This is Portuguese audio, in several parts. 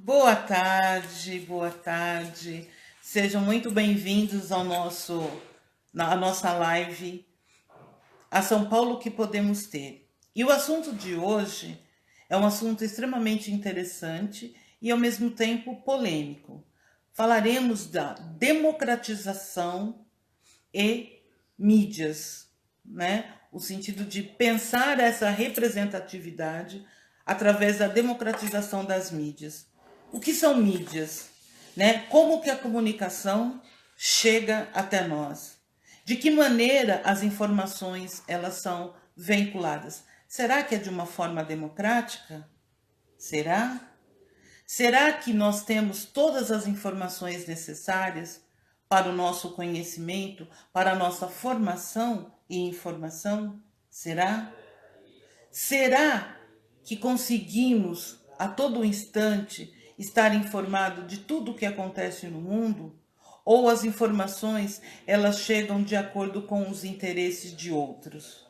Boa tarde, boa tarde. Sejam muito bem-vindos à nossa live A São Paulo que podemos ter. E o assunto de hoje é um assunto extremamente interessante e ao mesmo tempo polêmico. Falaremos da democratização e mídias, né? O sentido de pensar essa representatividade através da democratização das mídias. O que são mídias, né? Como que a comunicação chega até nós? De que maneira as informações elas são veiculadas? Será que é de uma forma democrática? Será? Será que nós temos todas as informações necessárias para o nosso conhecimento, para a nossa formação e informação? Será? Será que conseguimos a todo instante estar informado de tudo o que acontece no mundo? Ou as informações elas chegam de acordo com os interesses de outros?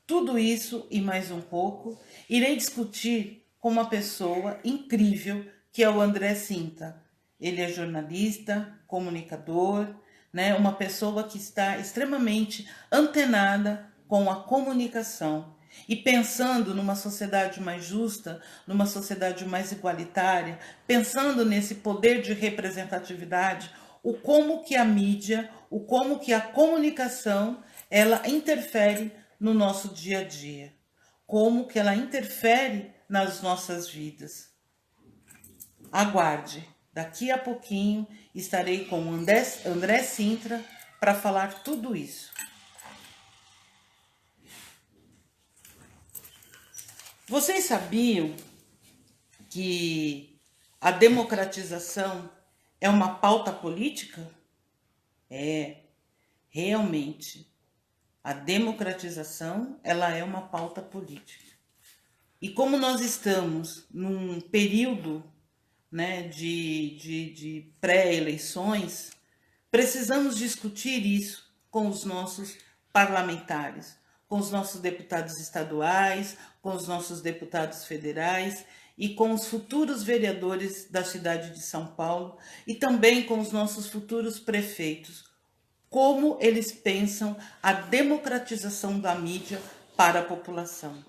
Tudo isso e mais um pouco irei discutir com uma pessoa incrível que é o André Sinta. Ele é jornalista, comunicador, né? Uma pessoa que está extremamente antenada com a comunicação e pensando numa sociedade mais justa, numa sociedade mais igualitária, pensando nesse poder de representatividade, o como que a mídia, o como que a comunicação, ela interfere no nosso dia a dia, como que ela interfere nas nossas vidas. Aguarde, daqui a pouquinho estarei com o André Sintra para falar tudo isso. Vocês sabiam que a democratização é uma pauta política? É, realmente. A democratização, ela é uma pauta política. E como nós estamos num período, né, de pré-eleições, precisamos discutir isso com os nossos parlamentares, com os nossos deputados estaduais, com os nossos deputados federais e com os futuros vereadores da cidade de São Paulo e também com os nossos futuros prefeitos. Como eles pensam a democratização da mídia para a população.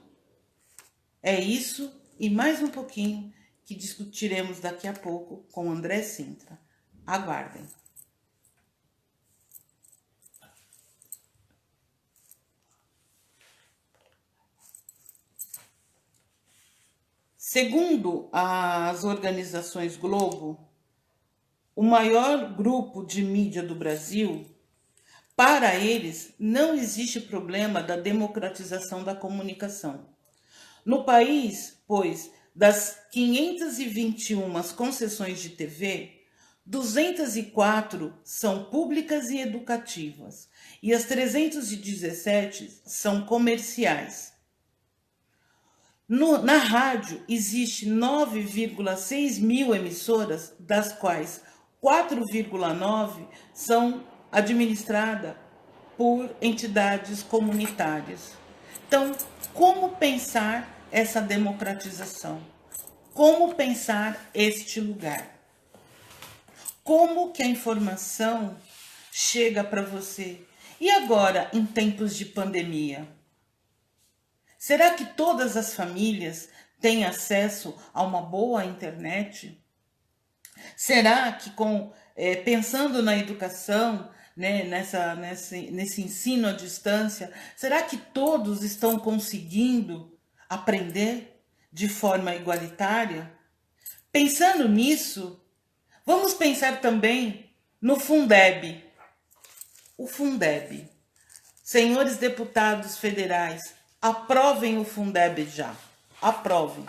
É isso e mais um pouquinho que discutiremos daqui a pouco com André Sintra. Aguardem. Segundo as organizações Globo, o maior grupo de mídia do Brasil, para eles não existe problema da democratização da comunicação. No país, pois, das 521 concessões de TV, 204 são públicas e educativas e as 317 são comerciais. Na rádio, existe 9,6 mil emissoras, das quais 4,9 são administradas por entidades comunitárias. Então, como pensar essa democratização? Como pensar este lugar? Como que a informação chega para você? E agora, em tempos de pandemia? Será que todas as famílias têm acesso a uma boa internet? Será que pensando na educação, né, nesse ensino à distância, será que todos estão conseguindo aprender de forma igualitária? Pensando nisso, vamos pensar também no Fundeb. O Fundeb. Senhores deputados federais, aprovem o Fundeb já. Aprovem.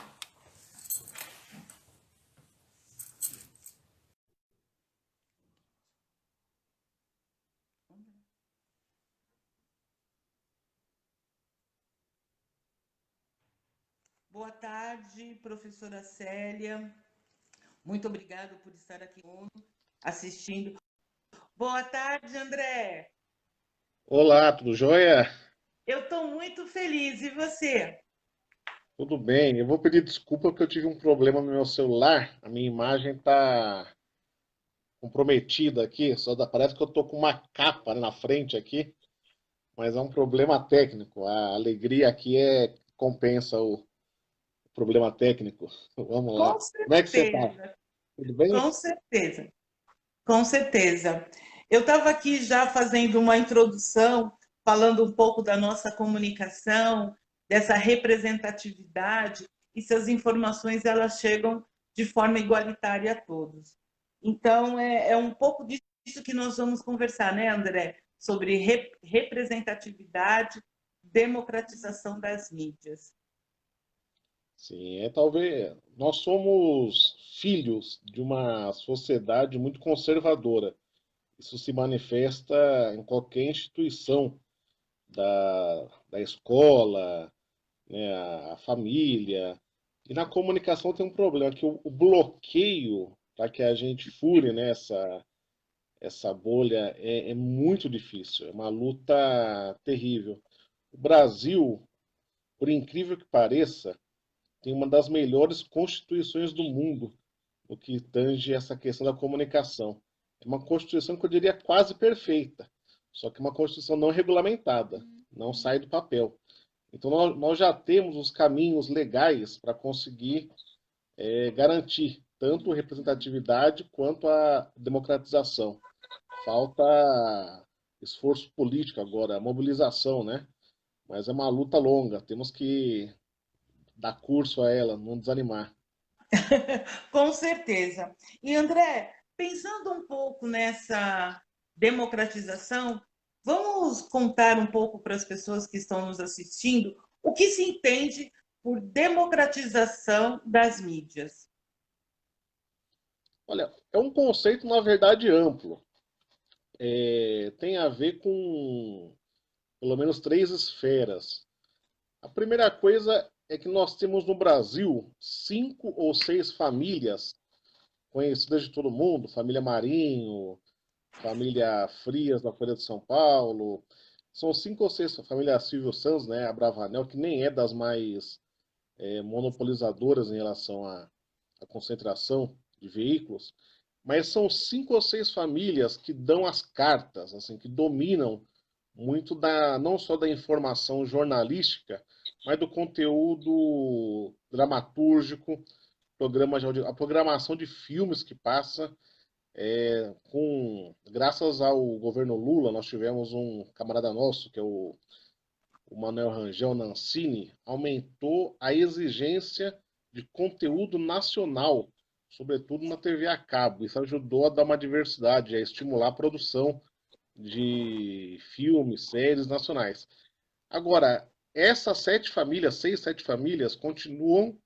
Boa tarde, professora Célia. Muito obrigado por estar aqui assistindo. Boa tarde, André. Olá, tudo jóia? Eu estou muito feliz. E você? Tudo bem, eu vou pedir desculpa porque eu tive um problema no meu celular. A minha imagem está comprometida aqui, parece que eu tô com uma capa na frente aqui, mas é um problema técnico. A alegria aqui compensa o problema técnico. Vamos lá. Com Como é que você está? certeza, Tudo bem? com certeza, com certeza. Eu estava aqui já fazendo uma introdução, falando um pouco da nossa comunicação, dessa representatividade, e se as informações elas chegam de forma igualitária a todos. Então, é um pouco disso que nós vamos conversar, né, André? Sobre representatividade, democratização das mídias. Sim, talvez nós somos filhos de uma sociedade muito conservadora. Isso se manifesta em qualquer instituição da escola, né, a família. E na comunicação tem um problema, que o bloqueio para que a gente fure, né, essa bolha é muito difícil, é uma luta terrível. O Brasil, por incrível que pareça, tem uma das melhores constituições do mundo no que tange essa questão da comunicação. É uma constituição que eu diria quase perfeita, só que uma constituição não regulamentada, não sai do papel. Então, nós já temos os caminhos legais para conseguir garantir tanto a representatividade quanto a democratização. Falta esforço político agora, mobilização, né? Mas é uma luta longa, temos que dar curso a ela, não desanimar. Com certeza. E André, pensando um pouco nessa democratização, vamos contar um pouco para as pessoas que estão nos assistindo o que se entende por democratização das mídias. Olha, é um conceito, na verdade, amplo. Tem a ver com pelo menos três esferas. A primeira coisa é que nós temos no Brasil cinco ou seis famílias conhecidas de todo mundo, família Marinho, família Frias da Folha de São Paulo, são cinco ou seis, a família Silvio Santos, né, a Bravanel, que nem é das mais monopolizadoras em relação à concentração de veículos, mas são cinco ou seis famílias que dão as cartas, assim, que dominam muito não só da informação jornalística, mas do conteúdo dramatúrgico, a programação de filmes que passa. Graças ao governo Lula, nós tivemos um camarada nosso, que é o Manuel Rangel Nancini, aumentou a exigência de conteúdo nacional, sobretudo na TV a cabo. Isso ajudou a dar uma diversidade, a estimular a produção de filmes, séries nacionais. Agora, essas sete famílias, seis, sete famílias, continuam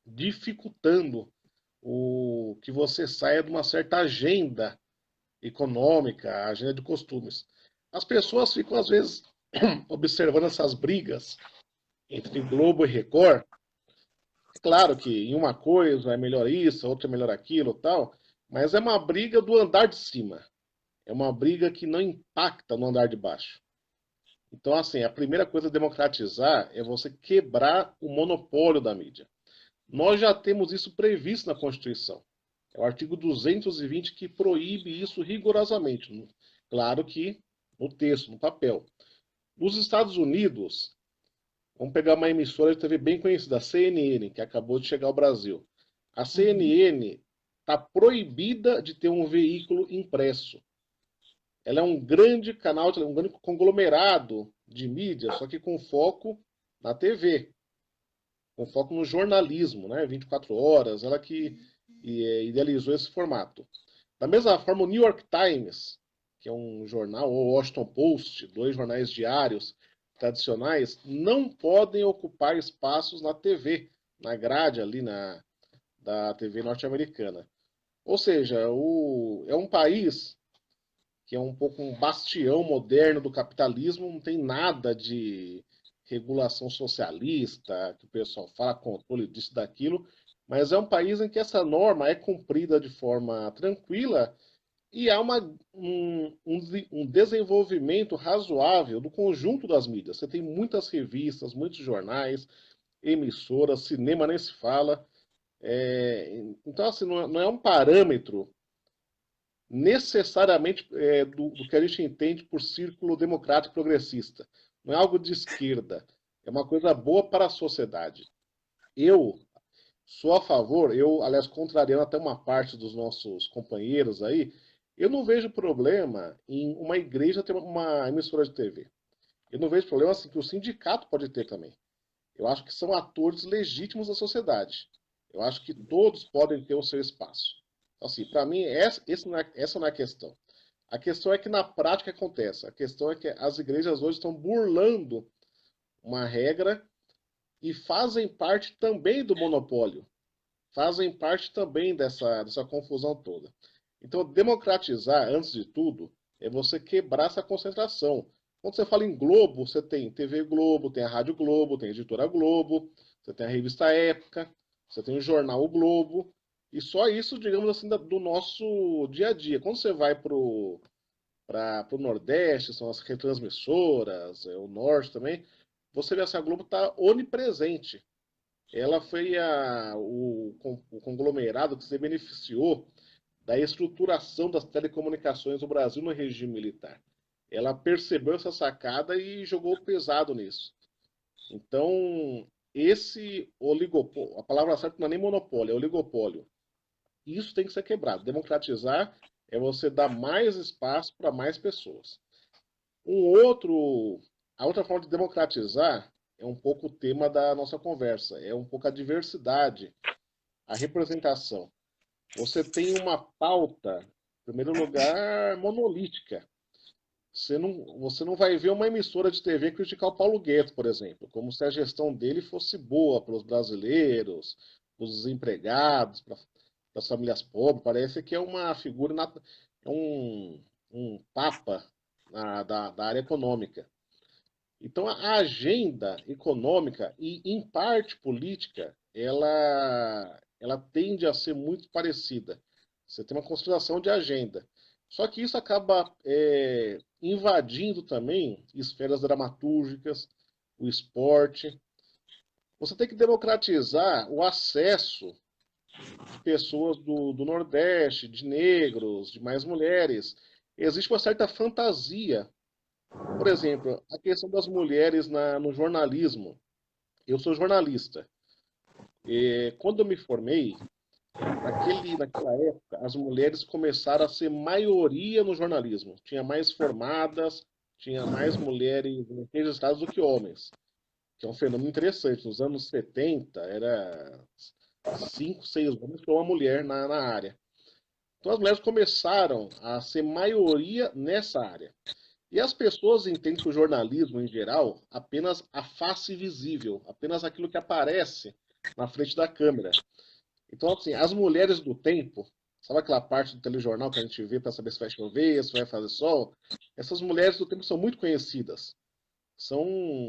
dificultando o que você saia de uma certa agenda econômica, agenda de costumes. As pessoas ficam, às vezes, observando essas brigas entre Globo e Record. É claro que em uma coisa é melhor isso, outra é melhor aquilo, tal, mas é uma briga do andar de cima. É uma briga que não impacta no andar de baixo. Então, assim, a primeira coisa a democratizar é você quebrar o monopólio da mídia. Nós já temos isso previsto na Constituição. É o artigo 220 que proíbe isso rigorosamente. Claro que no texto, no papel. Nos Estados Unidos, vamos pegar uma emissora de TV bem conhecida, a CNN, que acabou de chegar ao Brasil. A Uhum. CNN está proibida de ter um veículo impresso. Ela é um grande canal, um grande conglomerado de mídia, só que com foco na TV, com foco no jornalismo, né? 24 horas, ela que idealizou esse formato. Da mesma forma, o New York Times, que é um jornal, ou o Washington Post, dois jornais diários tradicionais, não podem ocupar espaços na TV, na grade ali da TV norte-americana. Ou seja, é um país que é um pouco um bastião moderno do capitalismo, não tem nada de regulação socialista, que o pessoal fala controle disso, daquilo, mas é um país em que essa norma é cumprida de forma tranquila e há um desenvolvimento razoável do conjunto das mídias. Você tem muitas revistas, muitos jornais, emissoras, cinema nem se fala. Então, assim, não é um parâmetro necessariamente do que a gente entende por círculo democrático progressista. Não é algo de esquerda. É uma coisa boa para a sociedade. Eu sou a favor, aliás, contrariando até uma parte dos nossos companheiros aí, eu não vejo problema em uma igreja ter uma emissora de TV. Eu não vejo problema assim que o sindicato pode ter também. Eu acho que são atores legítimos da sociedade. Eu acho que todos podem ter o seu espaço. Então, assim, para mim, essa não é a questão. A questão é que na prática acontece. A questão é que as igrejas hoje estão burlando uma regra e fazem parte também do monopólio. Fazem parte também dessa confusão toda. Então, democratizar, antes de tudo, é você quebrar essa concentração. Quando você fala em Globo, você tem TV Globo, tem a Rádio Globo, tem a Editora Globo, você tem a revista Época, você tem o jornal O Globo, e só isso, digamos assim, do nosso dia a dia. Quando você vai para o Nordeste, são as retransmissoras, o Norte também, você vê assim, a Globo está onipresente. Ela foi o conglomerado que se beneficiou da estruturação das telecomunicações do Brasil no regime militar. Ela percebeu essa sacada e jogou pesado nisso. Então, esse oligopólio, a palavra certa não é nem monopólio, é oligopólio. Isso tem que ser quebrado. Democratizar é você dar mais espaço para mais pessoas. A outra forma de democratizar é um pouco o tema da nossa conversa, é um pouco a diversidade, a representação. Você tem uma pauta, em primeiro lugar, monolítica. Você não vai ver uma emissora de TV criticar o Paulo Guedes, por exemplo, como se a gestão dele fosse boa para os brasileiros, para os desempregados, para as famílias pobres. Parece que é uma figura, é um papa da área econômica. Então, a agenda econômica e, em parte, política, ela tende a ser muito parecida. Você tem uma consideração de agenda. Só que isso acaba invadindo também esferas dramatúrgicas, o esporte. Você tem que democratizar o acesso de pessoas do Nordeste, de negros, de mais mulheres. Existe uma certa fantasia. Por exemplo, a questão das mulheres no jornalismo. Eu sou jornalista. Quando eu me formei, naquela época, as mulheres começaram a ser maioria no jornalismo. Tinha mais formadas, tinha mais mulheres registradas do que homens, que é um fenômeno interessante. Nos anos 70, era 5, 6 homens para uma mulher na área. Então as mulheres começaram a ser maioria nessa área. E as pessoas entendem que o jornalismo, em geral, apenas a face visível, apenas aquilo que aparece na frente da câmera. Então, assim, as mulheres do tempo, sabe aquela parte do telejornal que a gente vê para saber se vai chover, se vai fazer sol? Essas mulheres do tempo são muito conhecidas.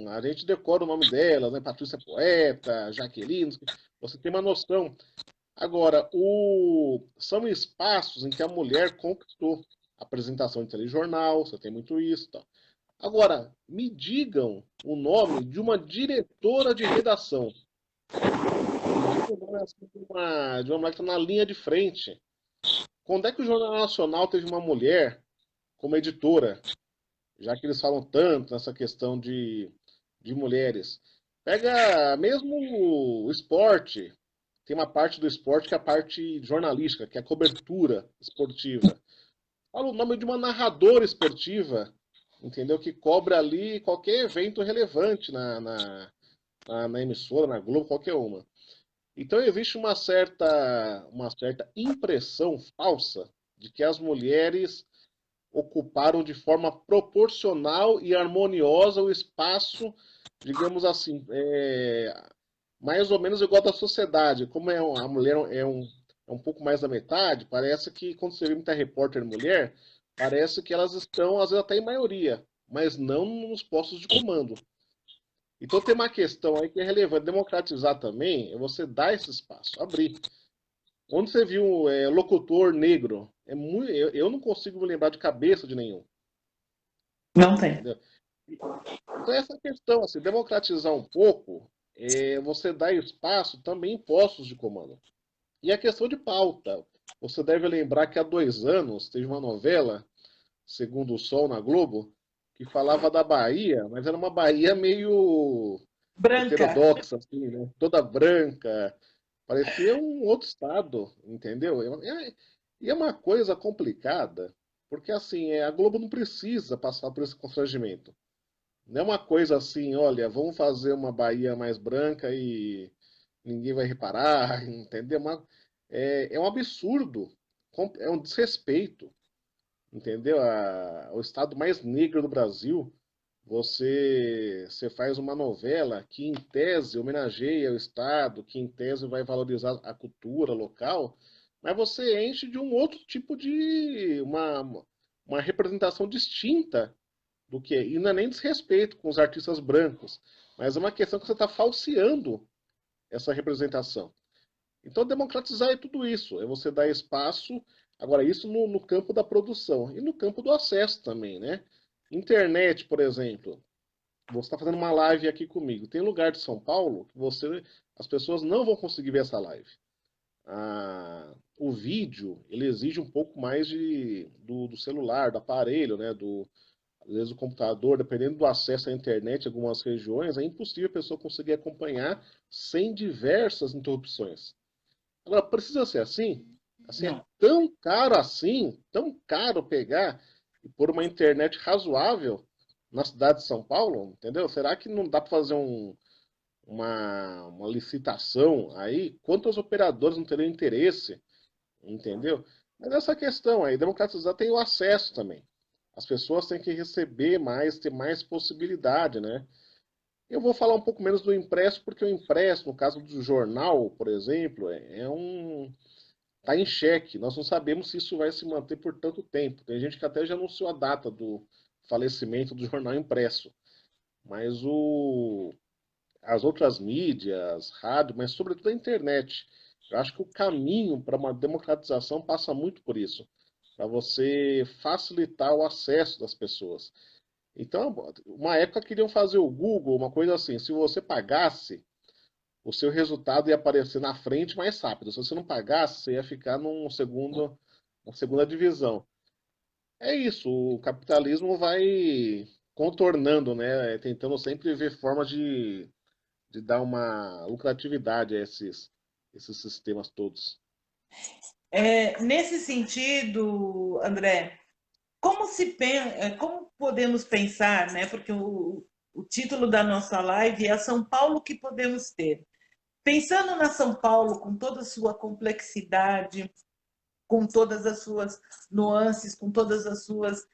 A gente decora o nome delas, né? Patrícia Poeta, Jaqueline, você tem uma noção. Agora, são espaços em que a mulher conquistou apresentação de telejornal, você tem muito isso, tá? Agora, me digam o nome de uma diretora de redação. Me digam o nome assim, de uma mulher que está na linha de frente. Quando é que o Jornal Nacional teve uma mulher como editora? Já que eles falam tanto nessa questão de mulheres. Pega mesmo o esporte. Tem uma parte do esporte que é a parte jornalística, que é a cobertura esportiva. Fala o nome de uma narradora esportiva, entendeu? Que cobre ali qualquer evento relevante na emissora, na Globo, qualquer uma. Então existe uma certa impressão falsa de que as mulheres ocuparam de forma proporcional e harmoniosa o espaço, digamos assim, mais ou menos igual da sociedade. Como a mulher é um pouco mais da metade, parece que quando você vê muita repórter mulher, parece que elas estão, às vezes, até em maioria, mas não nos postos de comando. Então tem uma questão aí que é relevante. Democratizar também é você dar esse espaço, abrir. Onde você viu locutor negro? Eu não consigo me lembrar de cabeça de nenhum. Não tem. Entendeu? Então essa questão, assim, democratizar um pouco você dá espaço também em postos de comando. E a questão de pauta. Você deve lembrar que há 2 anos teve uma novela, Segundo o Sol, na Globo, que falava da Bahia, mas era uma Bahia meio Branca. heterodoxa, assim, né? Toda branca. Parecia um outro estado, entendeu? E é uma coisa complicada, porque assim, a Globo não precisa passar por esse constrangimento. Não é uma coisa assim, olha, vamos fazer uma Bahia mais branca e ninguém vai reparar, entendeu? É um absurdo, é um desrespeito, entendeu? O estado mais negro do Brasil, você faz uma novela que, em tese, homenageia o estado, que, em tese, vai valorizar a cultura local, mas você enche de um outro tipo de uma representação distinta do que é. E não é nem desrespeito com os artistas brancos, mas é uma questão que você está falseando essa representação. Então, democratizar é tudo isso, é você dar espaço, agora isso no campo da produção e no campo do acesso também, né? Internet, por exemplo, você está fazendo uma live aqui comigo. Tem lugar de São Paulo que as pessoas não vão conseguir ver essa live. O vídeo, ele exige um pouco mais do celular, do aparelho, né? Às vezes o computador, dependendo do acesso à internet em algumas regiões, é impossível a pessoa conseguir acompanhar sem diversas interrupções. Agora, precisa ser assim? Assim, é Não. tão caro assim, tão caro pegar e pôr uma internet razoável na cidade de São Paulo, entendeu? Será que não dá para fazer uma licitação aí? Quantos operadores não teriam interesse, entendeu? Mas essa questão aí, democratizar tem o acesso também. As pessoas têm que receber mais, ter mais possibilidade, né? Eu vou falar um pouco menos do impresso, porque o impresso, no caso do jornal, por exemplo, está em xeque. Nós não sabemos se isso vai se manter por tanto tempo. Tem gente que até já anunciou a data do falecimento do jornal impresso. Mas as outras mídias, rádio, mas sobretudo a internet. Eu acho que o caminho para uma democratização passa muito por isso, para você facilitar o acesso das pessoas. Então, uma época queriam fazer o Google, uma coisa assim, se você pagasse, o seu resultado ia aparecer na frente mais rápido. Se você não pagasse, você ia ficar uma segunda divisão. É isso, o capitalismo vai contornando, né? Tentando sempre ver formas de dar uma lucratividade a esses sistemas todos. Nesse sentido, André, como podemos pensar, né? Porque o título da nossa live é a São Paulo que podemos ter. Pensando na São Paulo com toda a sua complexidade, com todas as suas nuances, com todas as suas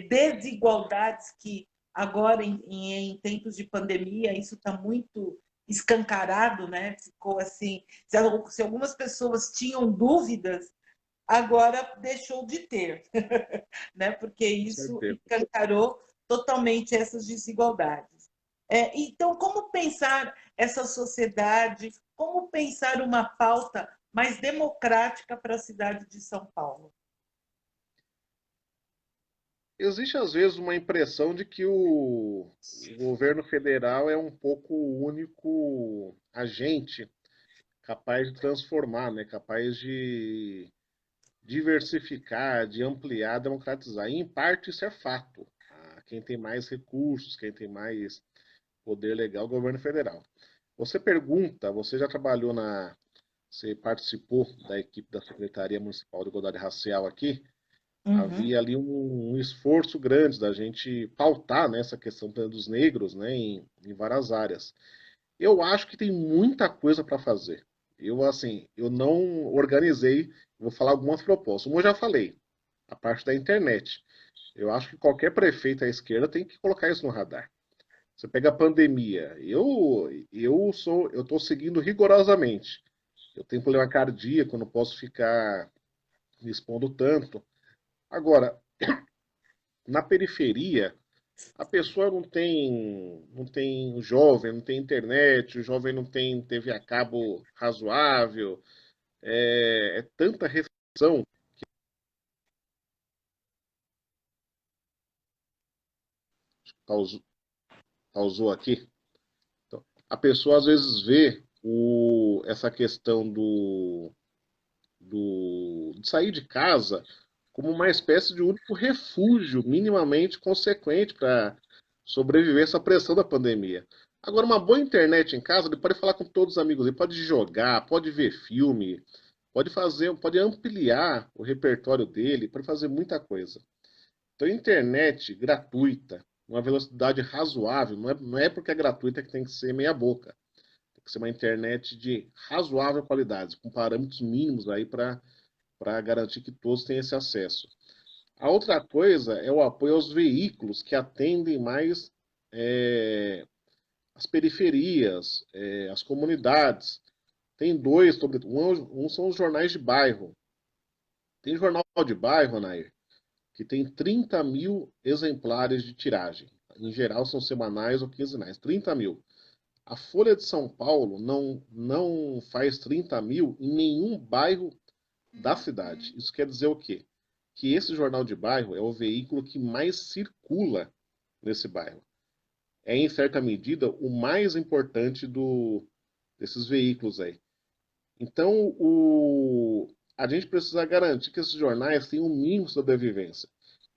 desigualdades que agora em tempos de pandemia isso está muito escancarado, né? Ficou assim, se algumas pessoas tinham dúvidas, agora deixou de ter, né? Porque Com isso certeza. escancarou totalmente essas desigualdades. Então, como pensar essa sociedade? Como pensar uma pauta mais democrática para a cidade de São Paulo? Existe, às vezes, uma impressão de que o governo federal é um pouco o único agente capaz de transformar, né? Capaz de diversificar, de ampliar, democratizar. E, em parte, isso é fato. Quem tem mais recursos, quem tem mais poder legal, é o governo federal. Você pergunta, você já trabalhou você participou da equipe da Secretaria Municipal de Igualdade Racial aqui? Uhum. Havia ali um esforço grande da gente pautar, né, essa questão dos negros, né, em várias áreas. Eu acho que tem muita coisa para fazer. Assim, eu não organizei, vou falar algumas propostas. Como eu já falei, a parte da internet. Eu acho que qualquer prefeito à esquerda tem que colocar isso no radar. Você pega a pandemia. Eu estou seguindo rigorosamente. Eu tenho problema cardíaco, não posso ficar me expondo tanto. Agora, na periferia, a pessoa não tem o jovem, não tem internet, o jovem não tem TV a cabo razoável, é tanta restrição. Pausou, pausou aqui. Então, a pessoa às vezes vê essa questão de sair de casa como uma espécie de único refúgio minimamente consequente para sobreviver a essa pressão da pandemia. Agora, uma boa internet em casa, ele pode falar com todos os amigos, ele pode jogar, pode ver filme, pode ampliar o repertório dele, pode fazer muita coisa. Então, internet gratuita, uma velocidade razoável, não é porque é gratuita que tem que ser meia boca. Tem que ser uma internet de razoável qualidade, com parâmetros mínimos aí para garantir que todos tenham esse acesso. A outra coisa é o apoio aos veículos que atendem mais é, as periferias, as comunidades. Tem dois, um são os jornais de bairro. Tem jornal de bairro, Nair, que tem 30 mil exemplares de tiragem. Em geral são semanais ou quinzenais. 30 mil. A Folha de São Paulo não faz 30 mil em nenhum bairro da cidade. Isso quer dizer o quê? Que esse jornal de bairro é o veículo que mais circula nesse bairro. É, em certa medida, o mais importante desses veículos aí. Então, a gente precisa garantir que esses jornais tenham um mínimo de sobrevivência.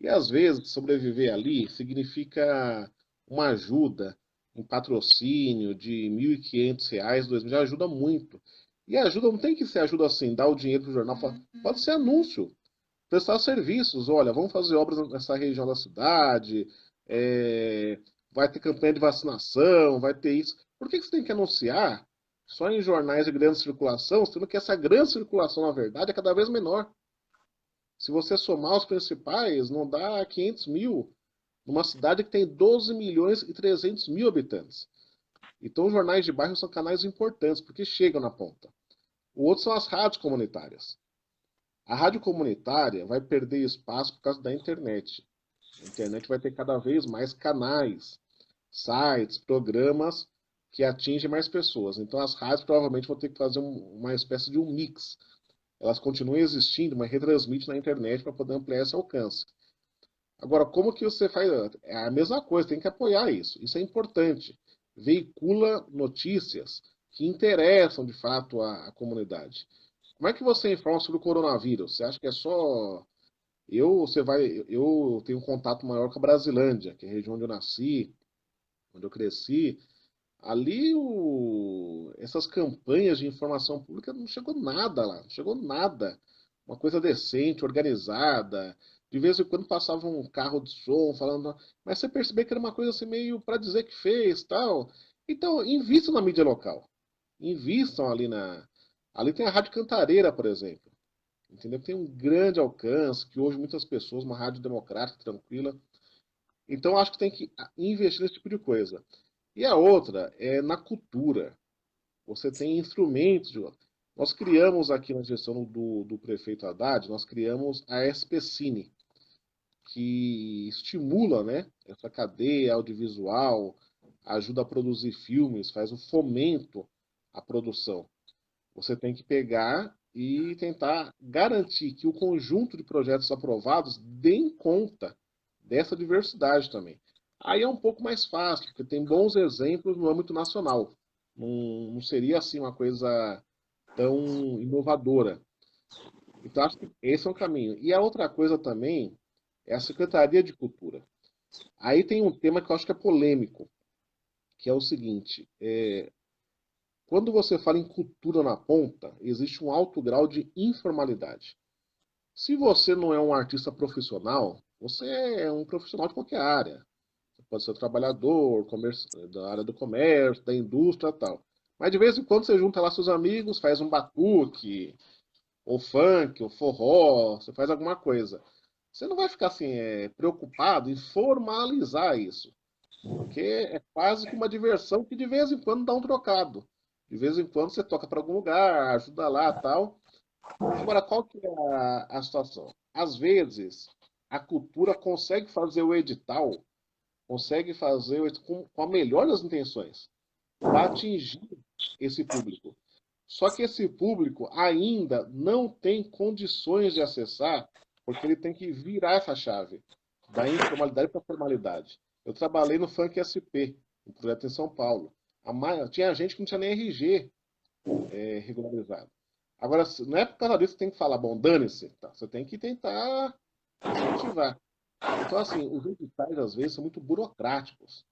E, às vezes, sobreviver ali significa uma ajuda, um patrocínio de R$ 1.500, R$ 2.000, já ajuda muito. E ajuda não tem que ser ajuda assim, dar o dinheiro para o jornal, pode ser anúncio, prestar serviços. Olha, vamos fazer obras nessa região da cidade, vai ter campanha de vacinação, vai ter isso. Por que você tem que anunciar só em jornais de grande circulação, sendo que essa grande circulação, na verdade, é cada vez menor? Se você somar os principais, não dá 500 mil numa cidade que tem 12 milhões e 300 mil habitantes. Então, os jornais de bairro são canais importantes, porque chegam na ponta. O outro são as rádios comunitárias. A rádio comunitária vai perder espaço por causa da internet. A internet vai ter cada vez mais canais, sites, programas que atingem mais pessoas. Então as rádios provavelmente vão ter que fazer uma espécie de um mix. Elas continuam existindo, mas retransmitem na internet para poder ampliar esse alcance. Agora, como que você faz? É a mesma coisa, tem que apoiar isso. Isso é importante. Veicula notícias que interessam de fato a comunidade. Como é que você informa sobre o coronavírus? Você acha que é só eu tenho um contato maior com a Brasilândia, que é a região onde eu nasci, onde eu cresci. Ali essas campanhas de informação pública não chegou nada lá, não chegou nada. Uma coisa decente, organizada. De vez em quando passava um carro de som falando, mas você percebeu que era uma coisa assim meio para dizer que fez, tal. Então, invistam na mídia local. Invistam ali tem a Rádio Cantareira, por exemplo. Entendeu? Tem um grande alcance, que hoje muitas pessoas, uma rádio democrática, tranquila. Então acho que tem que investir nesse tipo de coisa. E a outra é na cultura. Você tem instrumentos. Nós criamos aqui na gestão do prefeito Haddad, nós criamos a SPCine, que estimula, né, essa cadeia audiovisual, ajuda a produzir filmes, faz o fomento à produção. Você tem que pegar e tentar garantir que o conjunto de projetos aprovados deem conta dessa diversidade também. Aí é um pouco mais fácil, porque tem bons exemplos no âmbito nacional. Não seria assim uma coisa tão inovadora. Então acho que esse é um caminho. E a outra coisa também é a Secretaria de Cultura. Aí tem um tema que eu acho que é polêmico, que é o seguinte: quando você fala em cultura na ponta, existe um alto grau de informalidade. Se você não é um artista profissional, você é um profissional de qualquer área. Você pode ser trabalhador, da área do comércio, da indústria e tal. Mas de vez em quando você junta lá seus amigos, faz um batuque, ou funk, ou forró, você faz alguma coisa. Você não vai ficar assim, preocupado em formalizar isso. Porque é quase que uma diversão que de vez em quando dá um trocado. De vez em quando você toca para algum lugar, ajuda lá tal. Agora, qual que é a situação? Às vezes, a cultura consegue fazer o edital, consegue fazer com a melhor das intenções, para atingir esse público. Só que esse público ainda não tem condições de acessar, porque ele tem que virar essa chave da informalidade para a formalidade. Eu trabalhei no Funk SP, um projeto em São Paulo. Tinha gente que não tinha nem RG regularizado. Agora, não é por causa disso que tem que falar, bom, dane-se, tá? Você tem que tentar incentivar. Então, assim, os editais, às vezes, são muito burocráticos.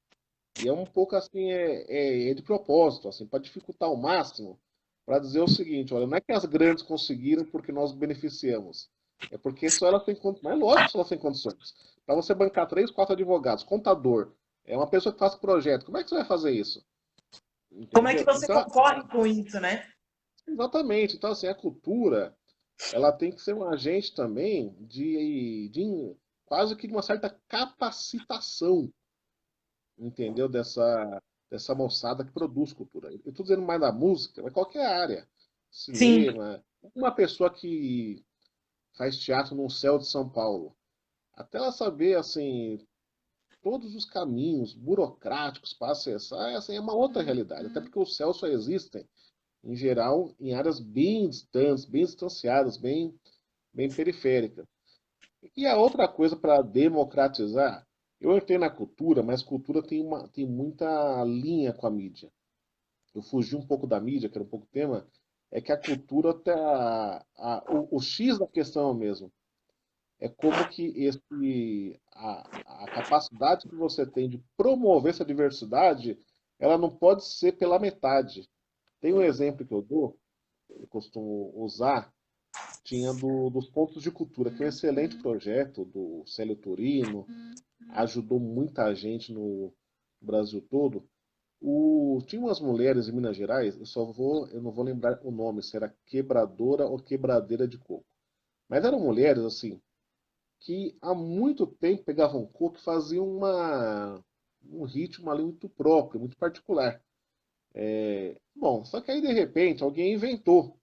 E é um pouco assim, é de propósito, assim, para dificultar ao máximo, para dizer o seguinte, olha, não é que as grandes conseguiram porque nós beneficiamos. É porque só elas têm condições. Mas é lógico que só elas têm condições. Para você bancar três, quatro advogados, contador, é uma pessoa que faz projeto, como é que você vai fazer isso? Como é que Entendeu? você Então, concorre com isso, né? exatamente. Então, assim, a cultura, ela tem que ser um agente também de quase que de uma certa capacitação, entendeu? Dessa moçada que produz cultura. Eu estou dizendo mais da música, mas qualquer área. Sim, Cinema. Uma pessoa que faz teatro no céu de São Paulo. Até ela saber, assim, todos os caminhos burocráticos para acessar, assim, é uma outra realidade. Até porque os céus só existem, em geral, em áreas bem distantes, bem distanciadas, bem periféricas. E a outra coisa para democratizar, eu entrei na cultura, mas cultura tem muita linha com a mídia. Eu fugi um pouco da mídia, que era um pouco tema, é que a cultura tá, o X da questão mesmo. É como que a capacidade que você tem de promover essa diversidade, ela não pode ser pela metade. Tem um exemplo que eu dou, eu costumo usar, tinha dos pontos de cultura, que é um excelente projeto do Célio Turino, ajudou muita gente no Brasil todo. Tinha umas mulheres em Minas Gerais, eu não vou lembrar o nome, se era quebradora ou quebradeira de coco. Mas eram mulheres, assim, que há muito tempo pegavam coco e faziam um ritmo ali muito próprio, muito particular. Bom, só que aí de repente alguém inventou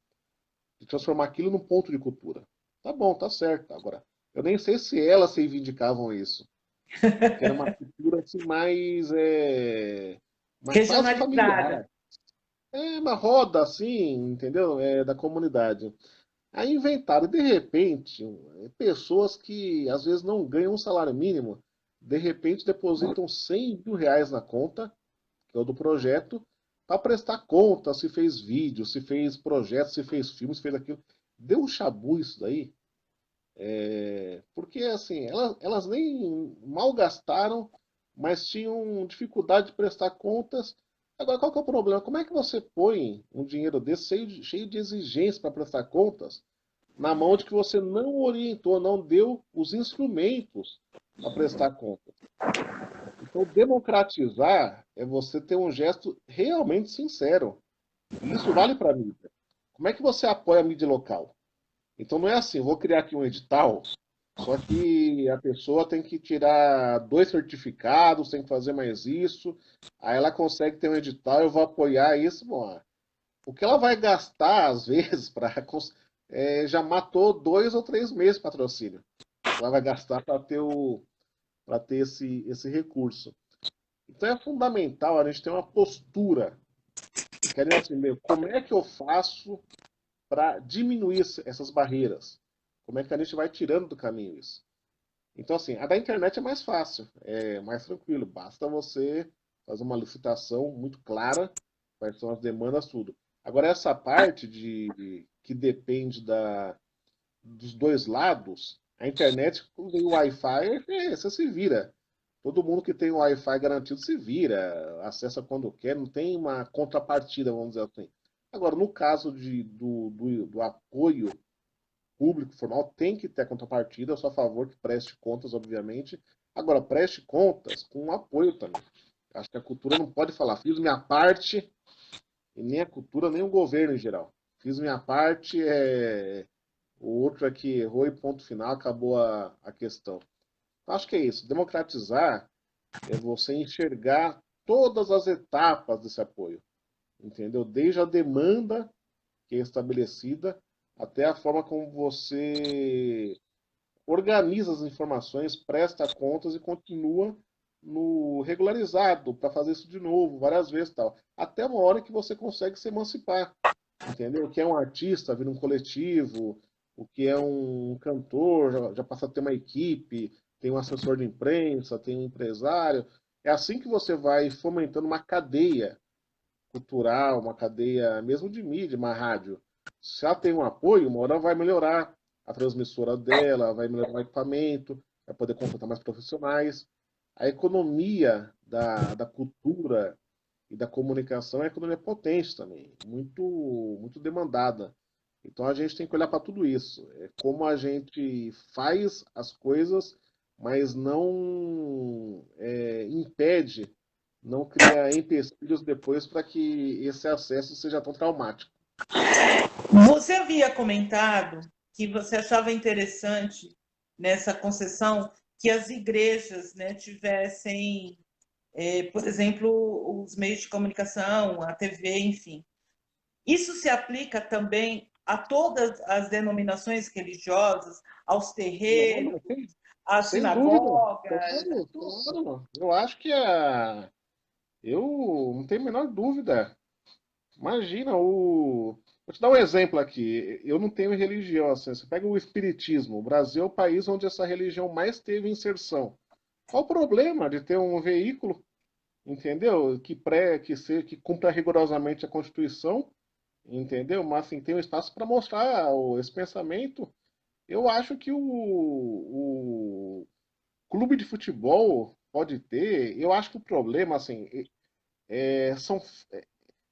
de transformar aquilo num ponto de cultura. Tá bom, tá certo. Agora, eu nem sei se elas reivindicavam isso, porque era uma cultura assim mais quase regionalizada. familiar. É uma roda assim, entendeu? Da comunidade. Aí inventaram, de repente, pessoas que às vezes não ganham um salário mínimo, de repente depositam R$ 100.000 na conta, que é o do projeto, para prestar conta se fez vídeo, se fez projeto, se fez filme, se fez aquilo. Deu um chabu isso daí, porque assim, elas nem mal gastaram, mas tinham dificuldade de prestar contas. Agora, qual que é o problema? Como é que você põe um dinheiro desse cheio de exigências para prestar contas na mão de que você não orientou, não deu os instrumentos para prestar contas? Então, democratizar é você ter um gesto realmente sincero. E isso vale para a mídia. Como é que você apoia a mídia local? Então não é assim, vou criar aqui um edital, só que a pessoa tem que tirar 2 certificados, tem que fazer mais isso, aí ela consegue ter um edital, eu vou apoiar isso. Bom, o que ela vai gastar, às vezes, já matou 2 ou 3 meses de patrocínio. Ela vai gastar para ter esse recurso. Então é fundamental a gente ter uma postura, querendo assim, meu, como é que eu faço para diminuir essas barreiras? Como é que a gente vai tirando do caminho isso? Então, assim, a da internet é mais fácil, é mais tranquilo. Basta você fazer uma licitação muito clara, quais são as demandas, tudo. Agora, essa parte que depende dos dois lados, a internet, quando tem o Wi-Fi, você se vira. Todo mundo que tem o Wi-Fi garantido se vira, acessa quando quer, não tem uma contrapartida, vamos dizer assim. Agora, no caso do apoio público formal, tem que ter a contrapartida, eu sou a favor que preste contas, obviamente. Agora, preste contas com apoio também. Acho que a cultura não pode falar, fiz minha parte, e nem a cultura, nem o governo em geral. Fiz minha parte, o outro aqui errou e ponto final, acabou a questão. Acho que é isso. Democratizar é você enxergar todas as etapas desse apoio, entendeu? Desde a demanda que é estabelecida até a forma como você organiza as informações, presta contas e continua no regularizado para fazer isso de novo, várias vezes, tal, até uma hora que você consegue se emancipar, entendeu? O que é um artista, vira um coletivo, o que é um cantor, já passa a ter uma equipe, tem um assessor de imprensa, tem um empresário. É assim que você vai fomentando uma cadeia cultural, uma cadeia mesmo de mídia, uma rádio, se ela tem um apoio, uma hora vai melhorar a transmissora dela, vai melhorar o equipamento, vai poder contratar mais profissionais. A economia da cultura e da comunicação é uma economia potente também, muito demandada. Então a gente tem que olhar para tudo isso. É como a gente faz as coisas, mas não impede, não cria empecilhos depois para que esse acesso seja tão traumático. Você havia comentado que você achava interessante nessa concessão que as igrejas, né, tivessem, por exemplo, os meios de comunicação, a TV, enfim. Isso se aplica também a todas as denominações religiosas, aos Não, terreiros, não, às sem dúvida. sinagogas, Claro, tudo. claro. Eu acho que eu não tenho a menor dúvida. Imagina o. Vou te dar um exemplo aqui. Eu não tenho religião, assim. Você pega o Espiritismo. O Brasil é o país onde essa religião mais teve inserção. Qual o problema de ter um veículo, entendeu? Que cumpra rigorosamente a Constituição, entendeu? Mas assim, tem um espaço para mostrar esse pensamento. Eu acho que o clube de futebol pode ter. Eu acho que o problema, assim, são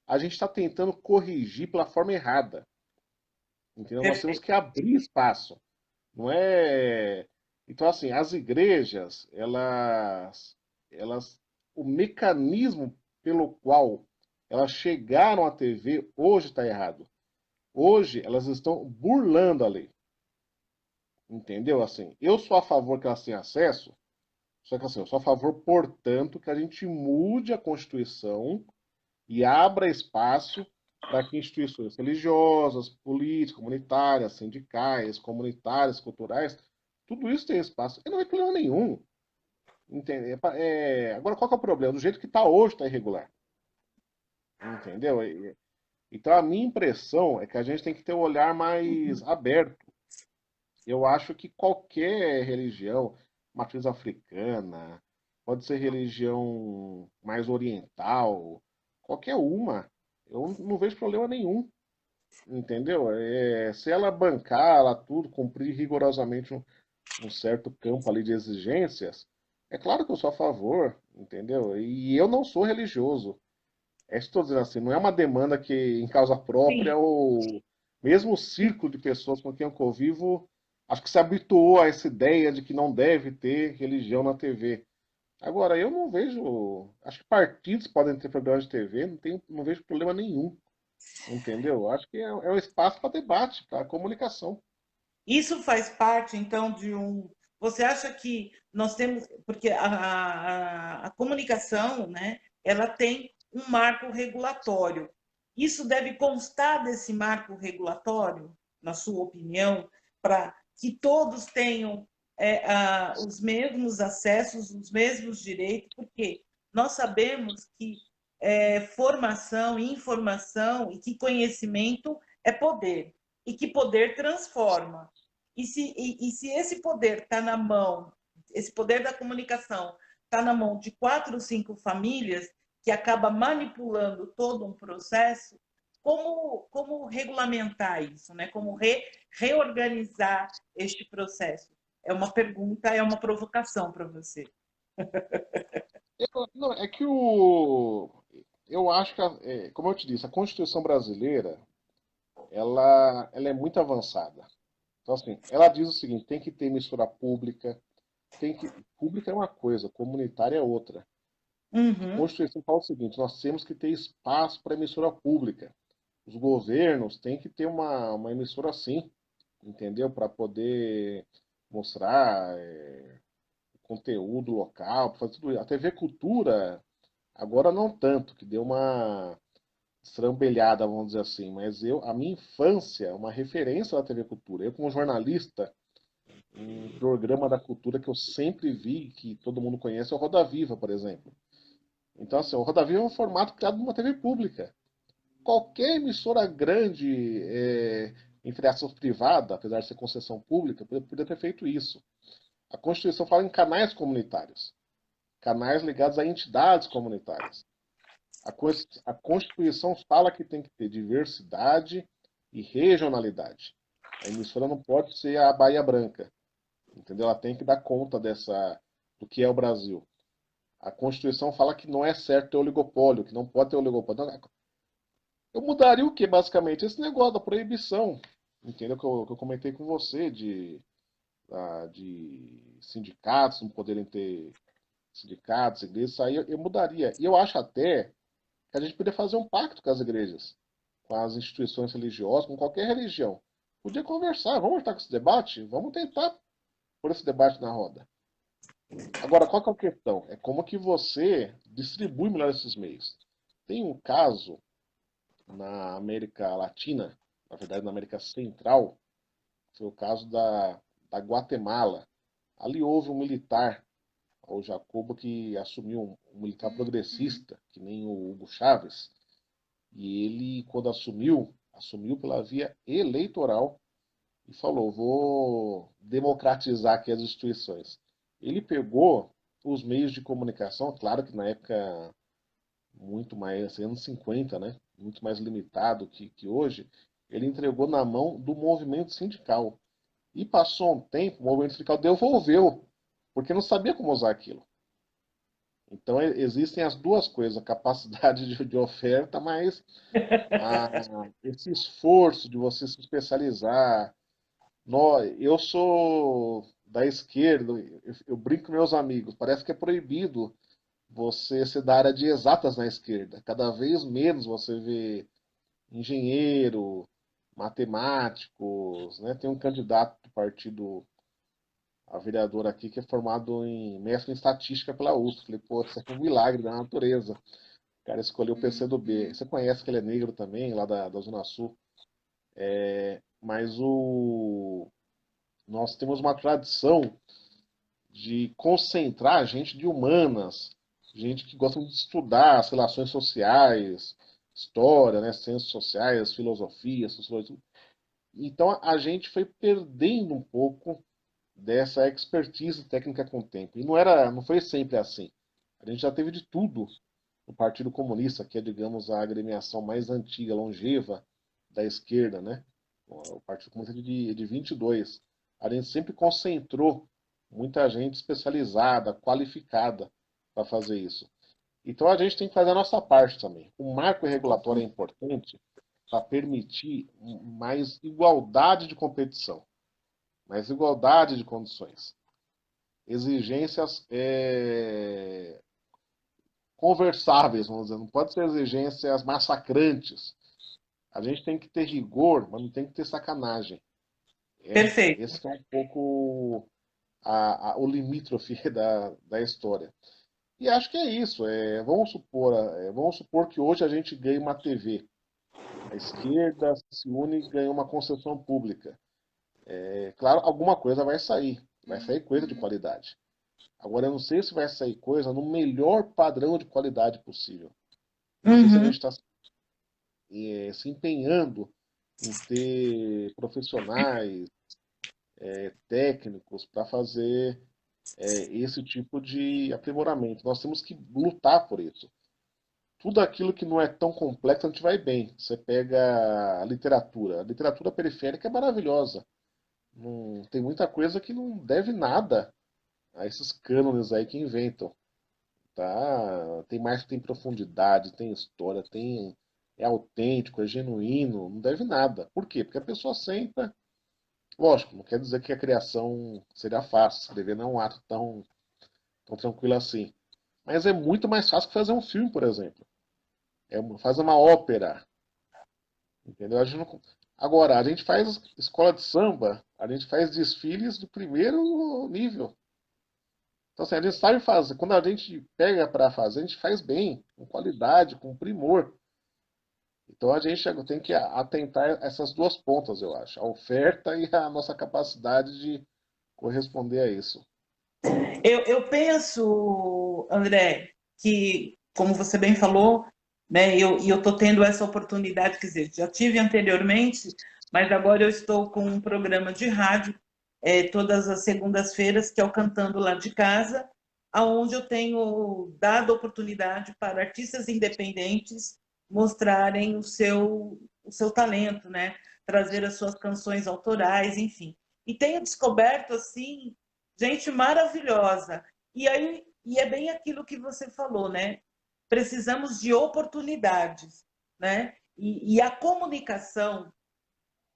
a gente está tentando corrigir pela forma errada. Entendeu? Nós temos Perfeito. que abrir espaço. Não é. Então, assim, as igrejas, o mecanismo pelo qual elas chegaram à TV hoje está errado. Hoje elas estão burlando a lei. Entendeu? Assim, eu sou a favor que elas tenham acesso, só que assim, eu sou a favor, portanto, que a gente mude a Constituição e abra espaço para que instituições religiosas, políticas, comunitárias, sindicais, comunitárias, culturais, tudo isso tem espaço. E não é problema nenhum. Entende? Agora, qual que é o problema? Do jeito que está hoje, está irregular. Entendeu? Então, a minha impressão é que a gente tem que ter um olhar mais aberto. Eu acho que qualquer religião, matriz africana, pode ser religião mais oriental, qualquer uma, eu não vejo problema nenhum, entendeu? Se ela bancar, ela tudo, cumprir rigorosamente um certo campo ali de exigências, é claro que eu sou a favor, entendeu? E eu não sou religioso. É isso que estou dizendo assim, não é uma demanda que em causa própria Sim. ou mesmo o círculo de pessoas com quem eu convivo, acho que se habituou a essa ideia de que não deve ter religião na TV. Agora, eu não vejo. Acho que partidos podem ter programas de TV, não vejo problema nenhum. Entendeu? Acho que é um espaço para debate, para comunicação. Isso faz parte, então, de um. Você acha que nós temos. Porque a comunicação, né, ela tem um marco regulatório. Isso deve constar desse marco regulatório, na sua opinião, para que todos tenham os mesmos acessos, os mesmos direitos, porque nós sabemos que formação, informação e que conhecimento é poder e que poder transforma. E se esse poder está na mão, esse poder da comunicação está na mão de 4 ou 5 famílias, que acaba manipulando todo um processo, como regulamentar isso, né? Como reorganizar este processo? É uma pergunta, é uma provocação para você. Não, é que eu acho que, como eu te disse, a Constituição brasileira, ela é muito avançada. Então, assim, ela diz o seguinte: tem que ter emissora pública, pública é uma coisa, comunitária é outra. A Uhum. Constituição fala o seguinte: nós temos que ter espaço para emissora pública. Os governos têm que ter uma emissora assim, entendeu? Para poder mostrar conteúdo local, pra fazer tudo isso. A TV Cultura, agora não tanto, que deu uma estrambelhada, vamos dizer assim, mas a minha infância, uma referência da TV Cultura. Eu, como jornalista, um programa da cultura que eu sempre vi, que todo mundo conhece, é o Roda Viva, por exemplo. Então, assim, o Roda Viva é um formato criado numa TV pública. Qualquer emissora grande, entre aspas, privada, apesar de ser concessão pública, poderia ter feito isso. A Constituição fala em canais comunitários, canais ligados a entidades comunitárias. A Constituição fala que tem que ter diversidade e regionalidade. A emissora não pode ser a Bahia Branca, entendeu? Ela tem que dar conta do que é o Brasil. A Constituição fala que não é certo ter oligopólio, que não pode ter oligopólio. Então, eu mudaria o que, basicamente? Esse negócio da proibição, entendeu? Que eu comentei com você, de sindicatos não poderem ter sindicatos, igrejas, isso aí eu mudaria. E eu acho até que a gente poderia fazer um pacto com as igrejas, com as instituições religiosas, com qualquer religião. Podia conversar, vamos estar com esse debate? Vamos tentar pôr esse debate na roda. Agora, qual que é a questão? É como que você distribui melhor esses meios. Tem um caso na América Latina, na verdade na América Central, foi o caso da Guatemala. Ali houve um militar, o Jacobo, que assumiu um militar progressista, que nem o Hugo Chávez, e ele, quando assumiu pela via eleitoral e falou: vou democratizar aqui as instituições. Ele pegou os meios de comunicação, claro que na época muito mais, anos 50, né? Muito mais limitado que hoje, ele entregou na mão do movimento sindical. E passou um tempo, o movimento sindical devolveu, porque não sabia como usar aquilo. Então existem as duas coisas, a capacidade de oferta, mas esse esforço de você se especializar. Eu sou da esquerda, eu brinco com meus amigos, parece que é proibido você ser da área de exatas na esquerda. Cada vez menos você vê engenheiro, matemáticos, né? Tem um candidato do partido a vereador aqui que é formado em mestre em estatística pela USP. Falei, pô, isso aqui é um milagre da natureza. O cara escolheu o PCdoB. Você conhece que ele é negro também, lá da Zona Sul. Mas nós temos uma tradição de concentrar gente de humanas, gente que gosta de estudar as relações sociais, história, né, ciências sociais, filosofia, sociologia. Então a gente foi perdendo um pouco dessa expertise técnica com o tempo. E não foi sempre assim. A gente já teve de tudo no Partido Comunista, que é, digamos, a agremiação mais antiga, longeva da esquerda, né? O Partido Comunista é de 22. A gente sempre concentrou muita gente especializada, qualificada para fazer isso. Então a gente tem que fazer a nossa parte também. O marco regulatório é importante para permitir mais igualdade de competição, mais igualdade de condições. Exigências conversáveis, vamos dizer, não pode ser exigências massacrantes. A gente tem que ter rigor, mas não tem que ter sacanagem. Perfeito. Esse é um pouco o limítrofe da história. E acho que é isso. Vamos supor que hoje a gente ganhe uma TV. A esquerda se une e ganha uma concessão pública. Claro, alguma coisa vai sair. Vai sair coisa de qualidade. Agora, eu não sei se vai sair coisa no melhor padrão de qualidade possível. Não sei se a gente Uhum. está se empenhando em ter profissionais, técnicos, para fazer esse tipo de aprimoramento. Nós temos que lutar por isso. Tudo aquilo que não é tão complexo, a gente vai bem. Você pega a literatura periférica é maravilhosa. Não, tem muita coisa que não deve nada a esses cânones aí que inventam. Tá? Tem profundidade, tem história, é autêntico, é genuíno, não deve nada. Por quê? Porque a pessoa senta. Lógico, não quer dizer que a criação seria fácil. Escrever não é um ato tão tranquilo assim. Mas é muito mais fácil que fazer um filme, por exemplo. Fazer uma ópera. Entendeu? Agora, a gente faz escola de samba, a gente faz desfiles do primeiro nível. Então, assim, a gente sabe fazer. Quando a gente pega para fazer, a gente faz bem, com qualidade, com primor. Então, a gente tem que atentar essas duas pontas, eu acho. A oferta e a nossa capacidade de corresponder a isso. Eu penso, André, que, como você bem falou, né, e eu estou tendo essa oportunidade, quer dizer, já tive anteriormente, mas agora eu estou com um programa de rádio todas as segundas-feiras, que é o Cantando Lá de Casa, aonde eu tenho dado oportunidade para artistas independentes mostrarem o seu talento, né? Trazer as suas canções autorais, enfim. E tenho descoberto, assim, gente maravilhosa. E é bem aquilo que você falou, né? Precisamos de oportunidades, né? E a comunicação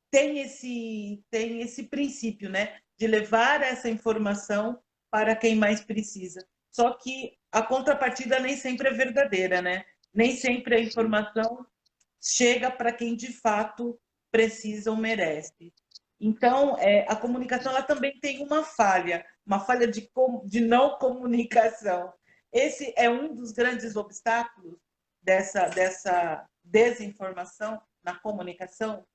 tem esse princípio, né? De levar essa informação para quem mais precisa. Só que a contrapartida nem sempre é verdadeira, né? Nem sempre a Sim. informação chega para quem de fato precisa ou merece. Então, a comunicação ela também tem uma falha de não comunicação. Esse é um dos grandes obstáculos dessa desinformação na comunicação.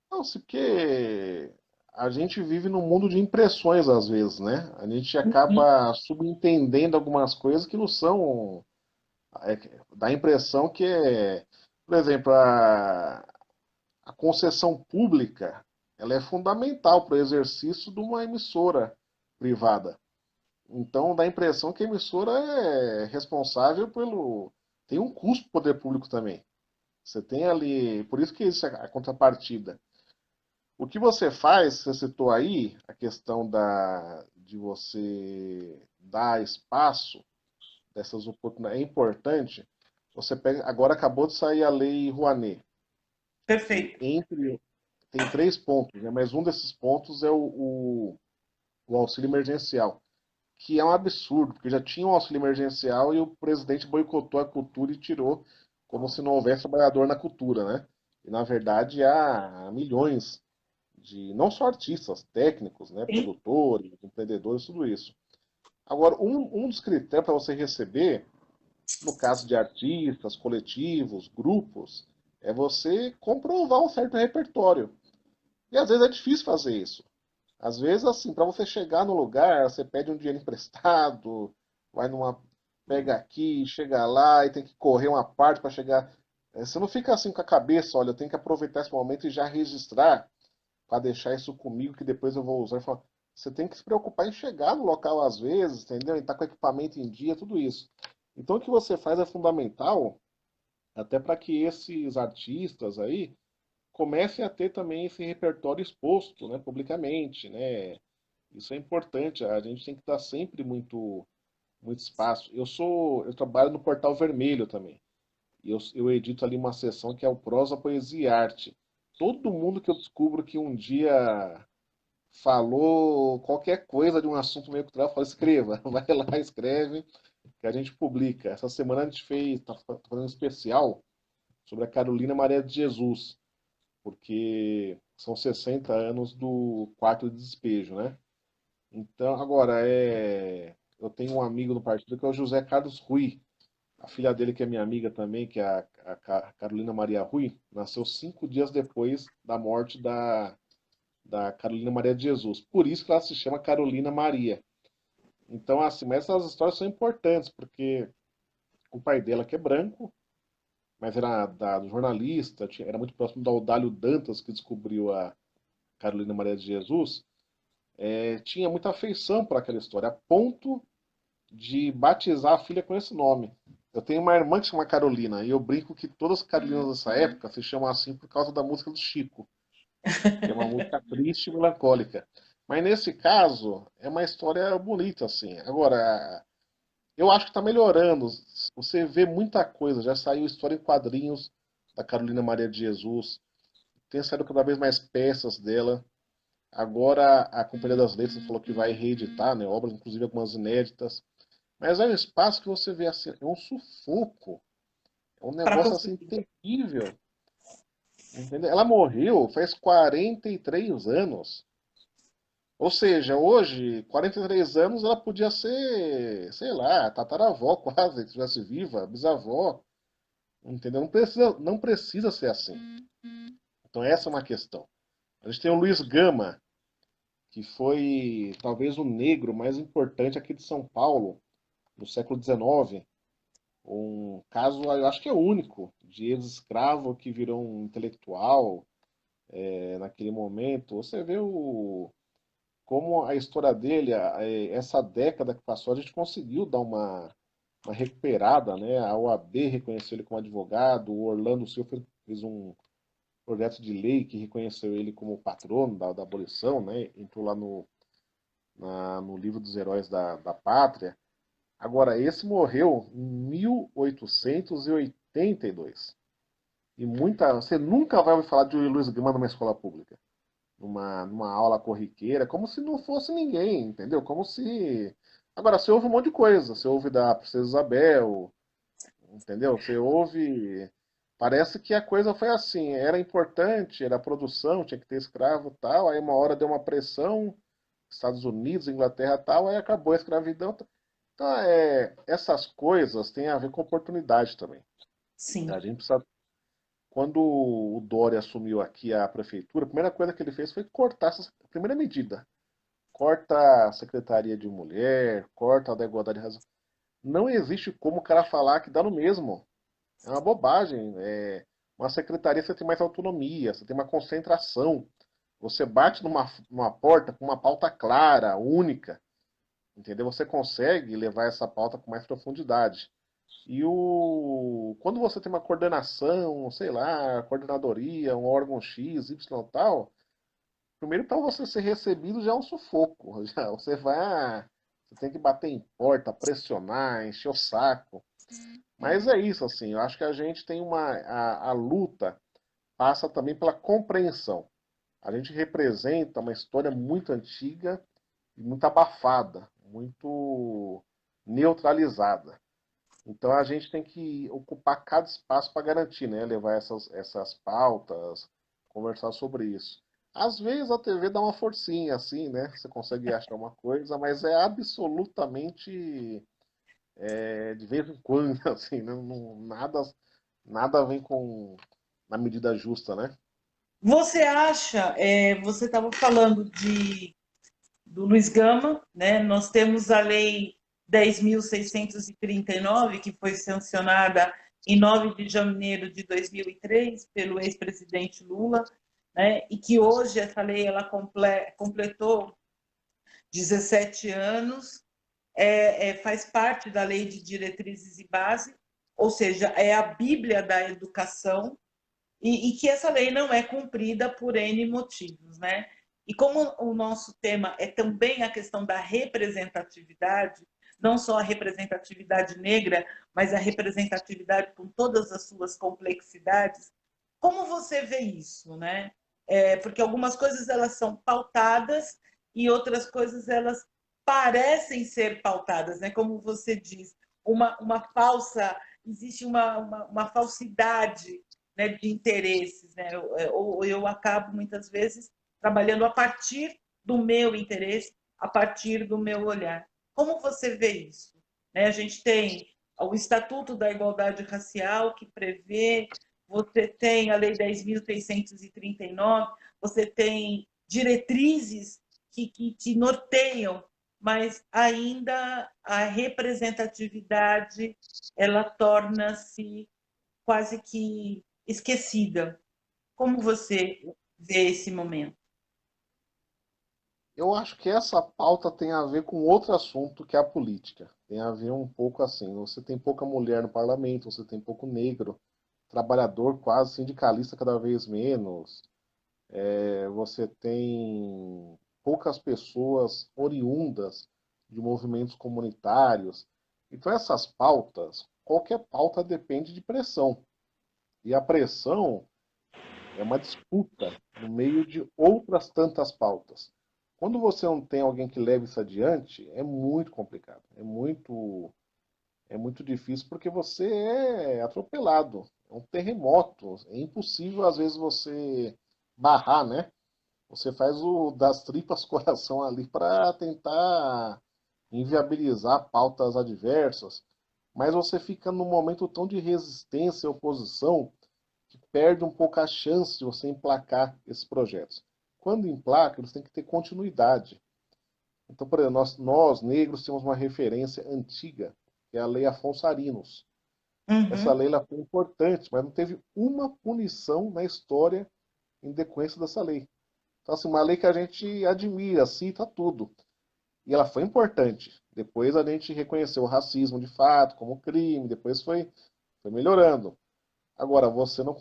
Não, se porque a gente vive num mundo de impressões às vezes, né? A gente acaba subentendendo algumas coisas que não são. Dá a impressão que é. Por exemplo, a concessão pública, ela é fundamental para o exercício de uma emissora privada. Então dá a impressão que a emissora é responsável pelo. Tem um custo para o poder público também. Você tem ali. Por isso que existe a contrapartida. O que você faz, você citou aí, a questão de você dar espaço dessas oportunidades, é importante. Você pega, agora acabou de sair a lei Rouanet, que Perfeito. tem três pontos, né? Mas um desses pontos é o auxílio emergencial, que é um absurdo, porque já tinha um auxílio emergencial e o presidente boicotou a cultura e tirou, como se não houvesse trabalhador na cultura, né? E na verdade há milhões de não só artistas, técnicos, né, Sim. produtores, empreendedores, tudo isso. Agora, um dos critérios para você receber, no caso de artistas, coletivos, grupos, é você comprovar um certo repertório. E às vezes é difícil fazer isso. Às vezes, assim, para você chegar no lugar, você pede um dinheiro emprestado, vai numa. Pega aqui, chega lá e tem que correr uma parte para chegar. Você não fica assim com a cabeça, olha, eu tenho que aproveitar esse momento e já registrar para deixar isso comigo que depois eu vou usar. Você tem que se preocupar em chegar no local às vezes, entendeu? Em estar com o equipamento em dia, tudo isso. Então o que você faz é fundamental até para que esses artistas aí comecem a ter também esse repertório exposto, né, publicamente, né? Isso é importante. A gente tem que dar sempre muito espaço. Eu trabalho no Portal Vermelho também. E eu edito ali uma seção que é o Prosa, Poesia e Arte. Todo mundo que eu descubro que um dia falou qualquer coisa de um assunto meio cultural, fala, escreva, vai lá, escreve, que a gente publica. Essa semana a gente tá fazendo um especial sobre a Carolina Maria de Jesus, porque são 60 anos do quarto de despejo, né? Então, agora, eu tenho um amigo no partido que é o José Carlos Rui, a filha dele, que é minha amiga também, que é a Carolina Maria Rui, nasceu 5 dias depois da morte da Carolina Maria de Jesus. Por isso que ela se chama Carolina Maria. Então, assim, mas essas histórias são importantes, porque o pai dela, que é branco, mas era do jornalista, era muito próximo do Audálio Dantas, que descobriu a Carolina Maria de Jesus, tinha muita afeição para aquela história, a ponto de batizar a filha com esse nome. Eu tenho uma irmã que se chama Carolina, e eu brinco que todas as Carolinas dessa época se chamam assim por causa da música do Chico, que é uma música triste e melancólica. Mas nesse caso, é uma história bonita, assim. Agora, eu acho que está melhorando. Você vê muita coisa, já saiu história em quadrinhos da Carolina Maria de Jesus, tem saído cada vez mais peças dela. Agora a Companhia das Letras falou que vai reeditar, né, obras, inclusive algumas inéditas. Mas é um espaço que você vê assim, é um sufoco, é um Para negócio assim conseguir. terrível. Entendeu? Ela morreu faz 43 anos. Ou seja, hoje, 43 anos, ela podia ser, sei lá, tataravó quase, se estivesse viva, bisavó, entendeu? Não precisa ser assim. Então essa é uma questão. A gente tem o Luiz Gama, que foi talvez o negro mais importante aqui de São Paulo, no século XIX. Um caso, eu acho que é único, de ex-escravo que virou um intelectual naquele momento. Você vê como a história dele, essa década que passou, a gente conseguiu dar uma recuperada, né? A OAB reconheceu ele como advogado, o Orlando Silva fez um projeto de lei que reconheceu ele como patrono da abolição, né? Entrou lá no livro dos heróis da pátria. Agora, esse morreu em 1882. E você nunca vai ouvir falar de Luiz Gama numa escola pública, numa aula corriqueira, como se não fosse ninguém, entendeu? Como se. Agora, você ouve um monte de coisa. Você ouve da Princesa Isabel, entendeu? Você ouve. Parece que a coisa foi assim, era importante, era produção, tinha que ter escravo e tal, aí uma hora deu uma pressão, Estados Unidos, Inglaterra e tal, aí acabou a escravidão. Então, essas coisas têm a ver com oportunidade também. A Sim. gente precisa. Quando o Dória assumiu aqui a prefeitura, a primeira coisa que ele fez foi cortar a primeira medida. Corta a Secretaria de Mulher, corta a da Igualdade Racial. Não existe como o cara falar que dá no mesmo. É uma bobagem. Uma secretaria você tem mais autonomia, você tem uma concentração. Você bate numa porta com uma pauta clara, única, entendeu? Você consegue levar essa pauta com mais profundidade. Quando você tem uma coordenação, sei lá, coordenadoria, um órgão X, Y tal, primeiro para você ser recebido já é um sufoco. Já, você tem que bater em porta, pressionar, encher o saco. Mas é isso, assim, eu acho que a gente tem a luta passa também pela compreensão. A gente representa uma história muito antiga e muito abafada, muito neutralizada. Então a gente tem que ocupar cada espaço para garantir, né? Levar essas pautas, conversar sobre isso. Às vezes a TV dá uma forcinha assim, né? Você consegue achar uma coisa, mas é absolutamente de vez em quando, assim, né? Nada vem na medida justa, né? Você acha, você estava falando do Luiz Gama, né? Nós temos a Lei 10.639, que foi sancionada em 9 de janeiro de 2003 pelo ex-presidente Lula, né? E que hoje essa lei ela completou 17 anos, faz parte da Lei de Diretrizes e Base, ou seja, é a Bíblia da educação, e que essa lei não é cumprida por N motivos, né? E como o nosso tema é também a questão da representatividade, não só a representatividade negra, mas a representatividade com todas as suas complexidades, como você vê isso, né? Porque algumas coisas elas são pautadas e outras coisas elas parecem ser pautadas, né? Como você diz, uma falsa, existe uma falsidade, né, de interesses, né? Ou eu acabo muitas vezes trabalhando a partir do meu interesse, a partir do meu olhar. Como você vê isso? Né? A gente tem o Estatuto da Igualdade Racial que prevê, você tem a Lei 10.639, você tem diretrizes que te norteiam, mas ainda a representatividade ela torna-se quase que esquecida. Como você vê esse momento? Eu acho que essa pauta tem a ver com outro assunto que é a política. Tem a ver um pouco assim. Você tem pouca mulher no parlamento, você tem pouco negro, trabalhador quase sindicalista cada vez menos. Você tem poucas pessoas oriundas de movimentos comunitários. Então essas pautas, qualquer pauta depende de pressão. E a pressão é uma disputa no meio de outras tantas pautas. Quando você não tem alguém que leve isso adiante, é muito complicado. É muito difícil porque você é atropelado. É um terremoto. É impossível, às vezes, você barrar, né? Você faz o das tripas coração ali para tentar inviabilizar pautas adversas, mas você fica num momento tão de resistência e oposição que perde um pouco a chance de você emplacar esses projetos. Quando emplaca, eles têm que ter continuidade. Então, por exemplo, nós negros temos uma referência antiga, que é a Lei Afonso Arinos. Essa Uhum. lei ela foi importante, mas não teve uma punição na história em decorrência dessa lei. Então, assim, uma lei que a gente admira, cita tudo. E ela foi importante. Depois a gente reconheceu o racismo de fato como crime, depois foi melhorando. Agora, você não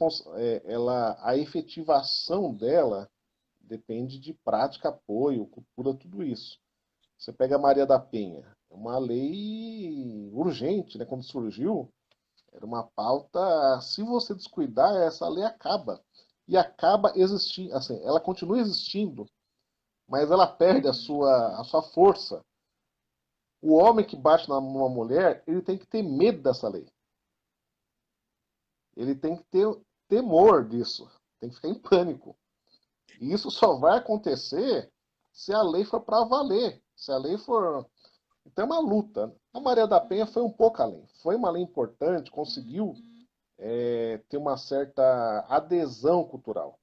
ela, a efetivação dela depende de prática, apoio, cultura, tudo isso. Você pega a Maria da Penha, é uma lei urgente, né? Quando surgiu, era uma pauta. Se você descuidar, essa lei acaba. E acaba existindo, assim, ela continua existindo, mas ela perde a sua força. O homem que bate numa mulher, ele tem que ter medo dessa lei. Ele tem que ter temor disso. Tem que ficar em pânico. E isso só vai acontecer se a lei for para valer. Se a lei for. Então é uma luta. A Maria da Penha foi um pouco além. Foi uma lei importante, conseguiu ter uma certa adesão cultural.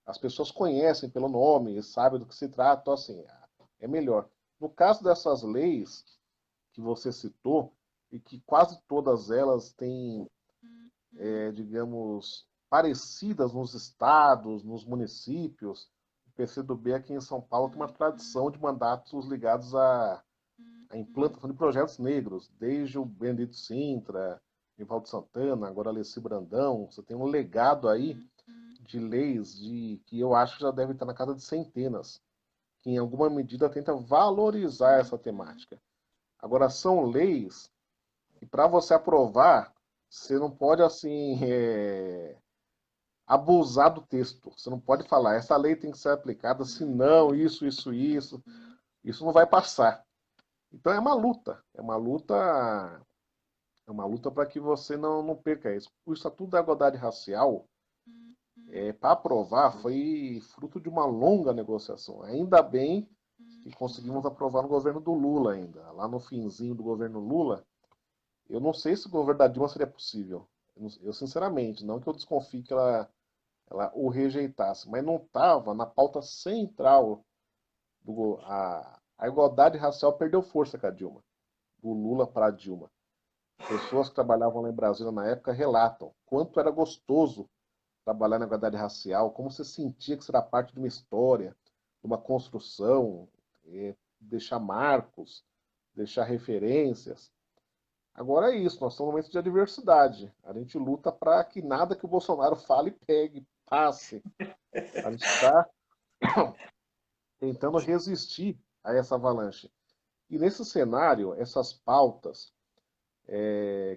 As pessoas conhecem pelo nome, sabem do que se trata, então assim, é melhor. No caso dessas leis que você citou, e que quase todas elas têm, digamos, parecidas nos estados, nos municípios, o PCdoB aqui em São Paulo tem uma tradição de mandatos ligados à implantação de projetos negros, desde o Benedito Sintra, Nivaldo Santana, agora Alessi Brandão. Você tem um legado aí de leis que eu acho que já deve estar na casa de centenas, que em alguma medida tenta valorizar essa temática. Agora, são leis que para você aprovar, você não pode assim abusar do texto. Você não pode falar, essa lei tem que ser aplicada, senão isso, isso, isso. Isso não vai passar. Então é uma luta para que você não perca isso. O Estatuto da Igualdade Racial, para aprovar, foi fruto de uma longa negociação. Ainda bem que conseguimos aprovar no governo do Lula ainda. Lá no finzinho do governo Lula, eu não sei se o governo da Dilma seria possível. Eu sinceramente, não que eu desconfie que ela o rejeitasse, mas não estava na pauta central. A igualdade racial perdeu força com a Dilma, do Lula para a Dilma. Pessoas que trabalhavam lá em Brasília na época relatam quanto era gostoso trabalhar na igualdade racial, como você sentia que isso era parte de uma história, de uma construção, deixar marcos, deixar referências. Agora é isso, nós estamos num momento de adversidade. A gente luta para que nada que o Bolsonaro fale pegue, passe. A gente está tentando resistir a essa avalanche. E nesse cenário, essas pautas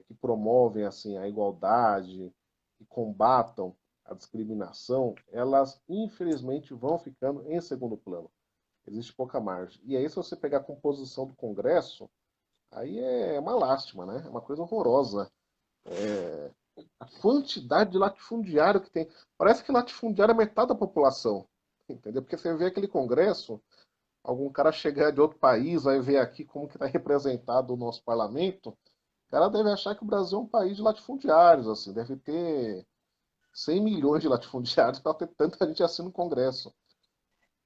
que promovem assim a igualdade e combatam a discriminação, elas infelizmente vão ficando em segundo plano. Existe pouca margem. E aí, se você pegar a composição do Congresso, aí é uma lástima, né? É uma coisa horrorosa. A quantidade de latifundiário que tem. Parece que latifundiário é metade da população. Entendeu? Porque você vê aquele Congresso, algum cara chegar de outro país, vai ver aqui como que está representado o nosso parlamento, o cara deve achar que o Brasil é um país de latifundiários, assim, deve ter 100 milhões de latifundiários para ter tanta gente assim no Congresso.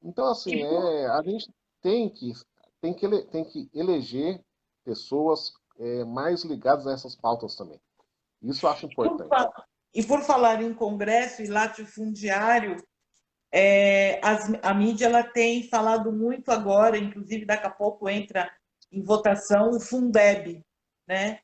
Então, assim, E por, a gente tem que eleger pessoas mais ligadas a essas pautas também. Isso eu acho e por, importante. e por falar em Congresso e latifundiário, a mídia ela tem falado muito agora, inclusive daqui a pouco entra em votação o Fundeb, né?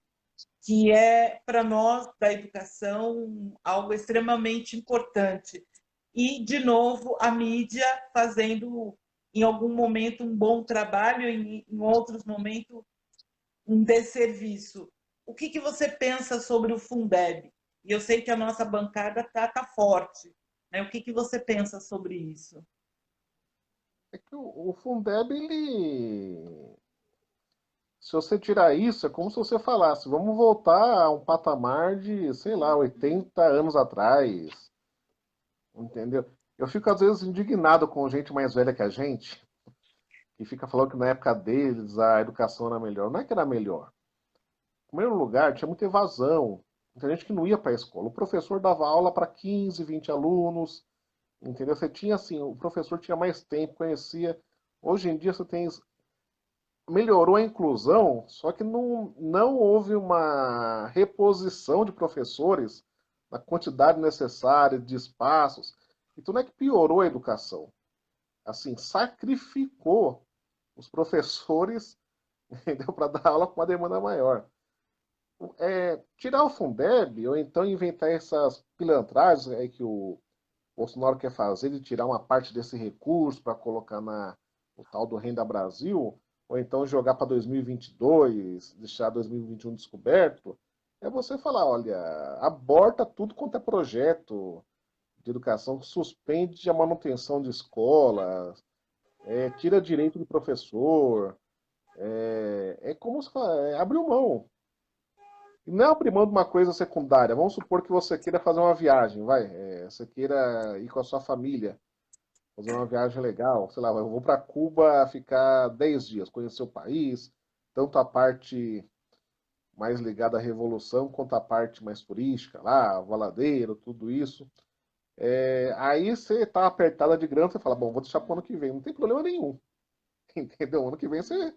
Que é para nós da educação algo extremamente importante. E, de novo, a mídia fazendo, em algum momento, um bom trabalho, em outros momentos, um desserviço. O que você pensa sobre o Fundeb? E eu sei que a nossa bancada está forte. Né? O que você pensa sobre isso? É que o Fundeb, ele. Se você tirar isso, é como se você falasse, vamos voltar a um patamar de, sei lá, 80 anos atrás. Entendeu? Eu fico às vezes indignado com gente mais velha que a gente, que fica falando que na época deles a educação era melhor. Não é que era melhor. Em primeiro lugar, tinha muita evasão. Muita gente que não ia para a escola. O professor dava aula para 15, 20 alunos. Entendeu? Você tinha assim, o professor tinha mais tempo, conhecia. Hoje em dia você tem. Melhorou a inclusão, só que não houve uma reposição de professores na quantidade necessária de espaços. Então não é que piorou a educação. assim, sacrificou os professores, entendeu? Para dar aula com uma demanda maior. Tirar o Fundeb, ou então inventar essas pilantragens aí que o Bolsonaro quer fazer, de tirar uma parte desse recurso para colocar o tal do Renda Brasil, ou então jogar para 2022, deixar 2021 descoberto, é você falar, olha, aborta tudo quanto é projeto de educação, suspende a manutenção de escolas, tira direito do professor, como se fala, abriu mão. E não é abrir mão de uma coisa secundária. Vamos supor que você queira fazer uma viagem, vai. Você queira ir com a sua família, fazer uma viagem legal. Sei lá, eu vou para Cuba ficar 10 dias, conhecer o país, tanto a parte mais ligada à Revolução, quanto a parte mais turística lá, Valadeiro, tudo isso. Aí você tá apertada de grana, você fala, bom, vou deixar para o ano que vem. Não tem problema nenhum. Entendeu? Ano que vem você.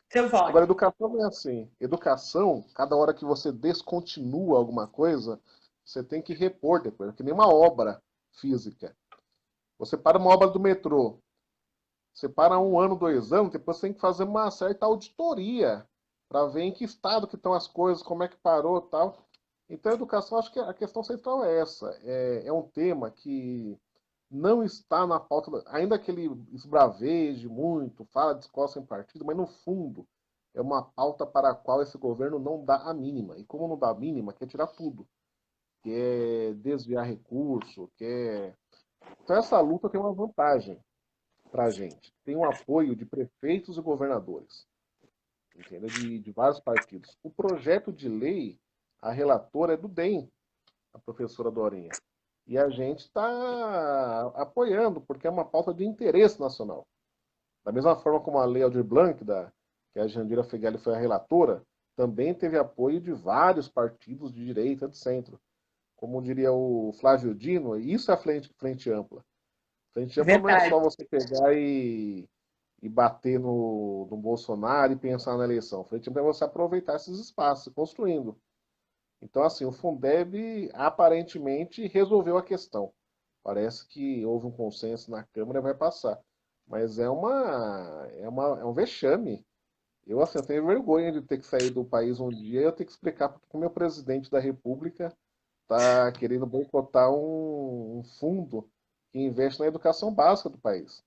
Você Agora, pode. educação não é assim. Educação, cada hora que você descontinua alguma coisa, você tem que repor depois, que nem uma obra física. Você para uma obra do metrô, você para um ano, 2 anos, depois você tem que fazer uma certa auditoria para ver em que estado que estão as coisas, como é que parou e tal. Então, a educação, acho que a questão central é essa. É um tema que não está na pauta, ainda que ele esbraveje muito, fala de escola sem partido, mas no fundo é uma pauta para a qual esse governo não dá a mínima. E como não dá a mínima, quer tirar tudo. Quer desviar recurso, quer. Então essa luta tem uma vantagem para a gente. Tem o apoio de prefeitos e governadores, entendeu? De vários partidos. O projeto de lei, a relatora é do DEM, a professora Dorinha. E a gente está apoiando, porque é uma pauta de interesse nacional. Da mesma forma como a Lei Aldir Blanc, que a Jandira Fegali foi a relatora, também teve apoio de vários partidos de direita e de centro. Como diria o Flávio Dino, isso é frente ampla. Frente ampla não é Verdade. só você pegar e bater no Bolsonaro e pensar na eleição. Frente ampla é você aproveitar esses espaços, construindo. Então, assim, o Fundeb aparentemente resolveu a questão. Parece que houve um consenso na Câmara e vai passar. Mas é um vexame. Eu, assim, eu tenho vergonha de ter que sair do país um dia e eu ter que explicar porque o meu presidente da República está querendo boicotar um fundo que investe na educação básica do país.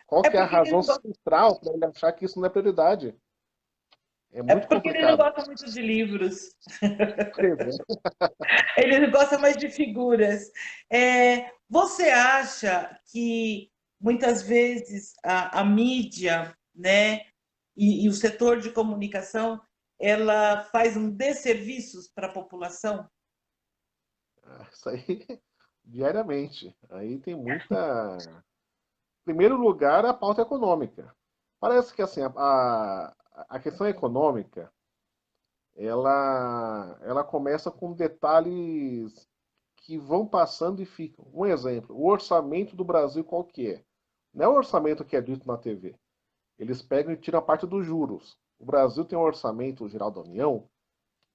Qual É que é a porque ele razão não gosta, central para ele achar que isso não é prioridade? É é muito porque ele não complicado. gosta muito de livros. Pois é. Ele gosta mais de figuras. Você acha que muitas vezes a mídia, né, e o setor de comunicação, ela faz um desserviço para a população? Isso aí diariamente. Aí tem muita. Em primeiro lugar, a pauta econômica. Parece que assim, a questão econômica, ela começa com detalhes que vão passando e ficam. Um exemplo, o orçamento do Brasil qual que é? Não é o orçamento que é dito na TV. Eles pegam e tiram a parte dos juros. O Brasil tem um orçamento geral da União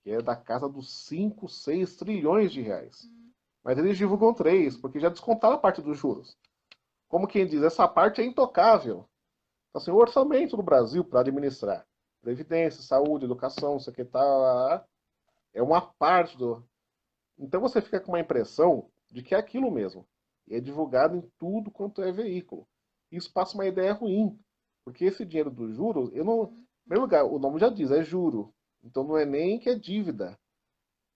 que é da casa dos 5, 6 trilhões de reais. Mas eles divulgam 3, porque já descontaram a parte dos juros. Como quem diz, essa parte é intocável. Então, assim, o orçamento do Brasil para administrar previdência, saúde, educação, isso aqui tá, é uma parte do. Então você fica com uma impressão de que é aquilo mesmo. E é divulgado em tudo quanto é veículo. Isso passa uma ideia ruim. Porque esse dinheiro dos juros, eu não. Em primeiro lugar, o nome já diz, é juro. Então não é nem que é dívida.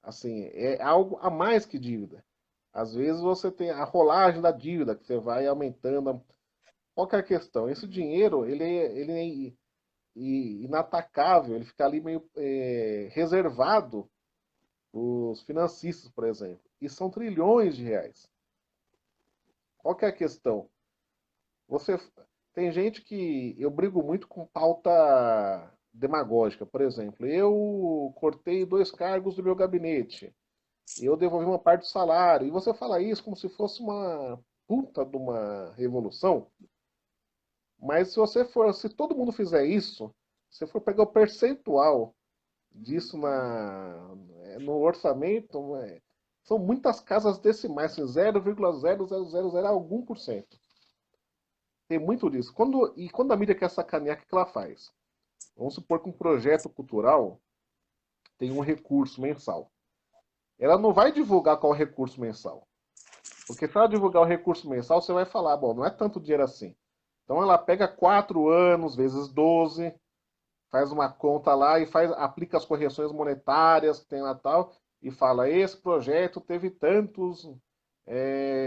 Assim, é algo a mais que dívida. Às vezes você tem a rolagem da dívida, que você vai aumentando. Qual que é a questão? Esse dinheiro, ele é inatacável, ele fica ali meio reservado os financistas, por exemplo. E são trilhões de reais. Qual que é a questão? Você tem gente que eu brigo muito com pauta demagógica, por exemplo, eu cortei 2 cargos do meu gabinete, eu devolvi uma parte do salário, e você fala isso como se fosse uma puta de uma revolução, mas se todo mundo fizer isso, se for pegar o percentual disso no orçamento, são muitas casas decimais, assim, 0,0000 algum por cento. Tem muito disso. Quando a mídia quer sacanear, o que ela faz? Vamos supor que um projeto cultural tem um recurso mensal. Ela não vai divulgar qual é o recurso mensal. Porque se ela divulgar o recurso mensal, você vai falar, bom, não é tanto dinheiro assim. Então ela pega 4 anos vezes 12, faz uma conta lá e aplica as correções monetárias que tem lá tal, e fala, esse projeto teve tantos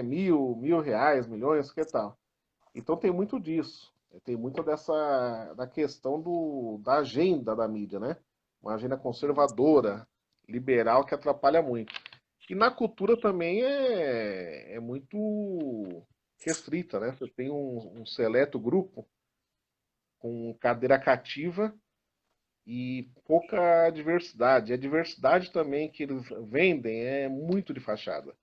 mil reais, milhões, que tal. Então tem muito disso. Tem muito da questão da agenda da mídia, né? Uma agenda conservadora, liberal, que atrapalha muito. E na cultura também é muito restrita, né? Você tem um seleto grupo com cadeira cativa e pouca diversidade. E a diversidade também que eles vendem é muito de fachada.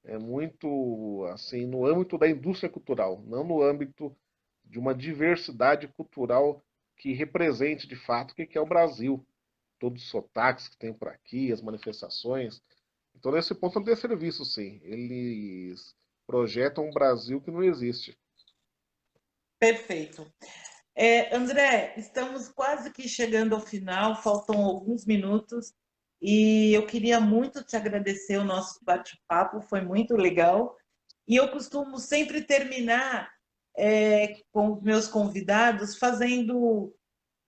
É muito, assim, no âmbito da indústria cultural, não no âmbito de uma diversidade cultural que represente de fato o que é o Brasil. Todos os sotaques que tem por aqui, as manifestações. Então, nesse ponto, não tem serviço, sim. Eles projetam um Brasil que não existe. Perfeito. André, estamos quase que chegando ao final, faltam alguns minutos e eu queria muito te agradecer o nosso bate-papo, foi muito legal. E eu costumo sempre terminar com os meus convidados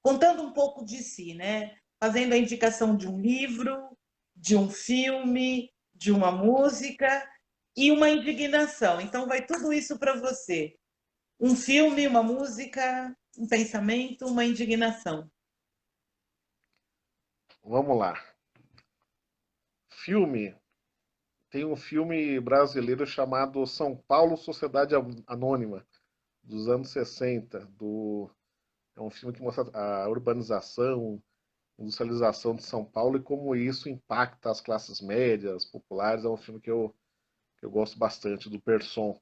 contando um pouco de si, né? Fazendo a indicação de um livro, de um filme, de uma música e uma indignação. Então vai tudo isso para você. Um filme, uma música, um pensamento, uma indignação. Vamos lá. Filme. Tem um filme brasileiro chamado São Paulo Sociedade Anônima, dos anos 60. É um filme que mostra a urbanização, industrialização de São Paulo e como isso impacta as classes médias, populares. É um filme que eu gosto bastante, do Persson.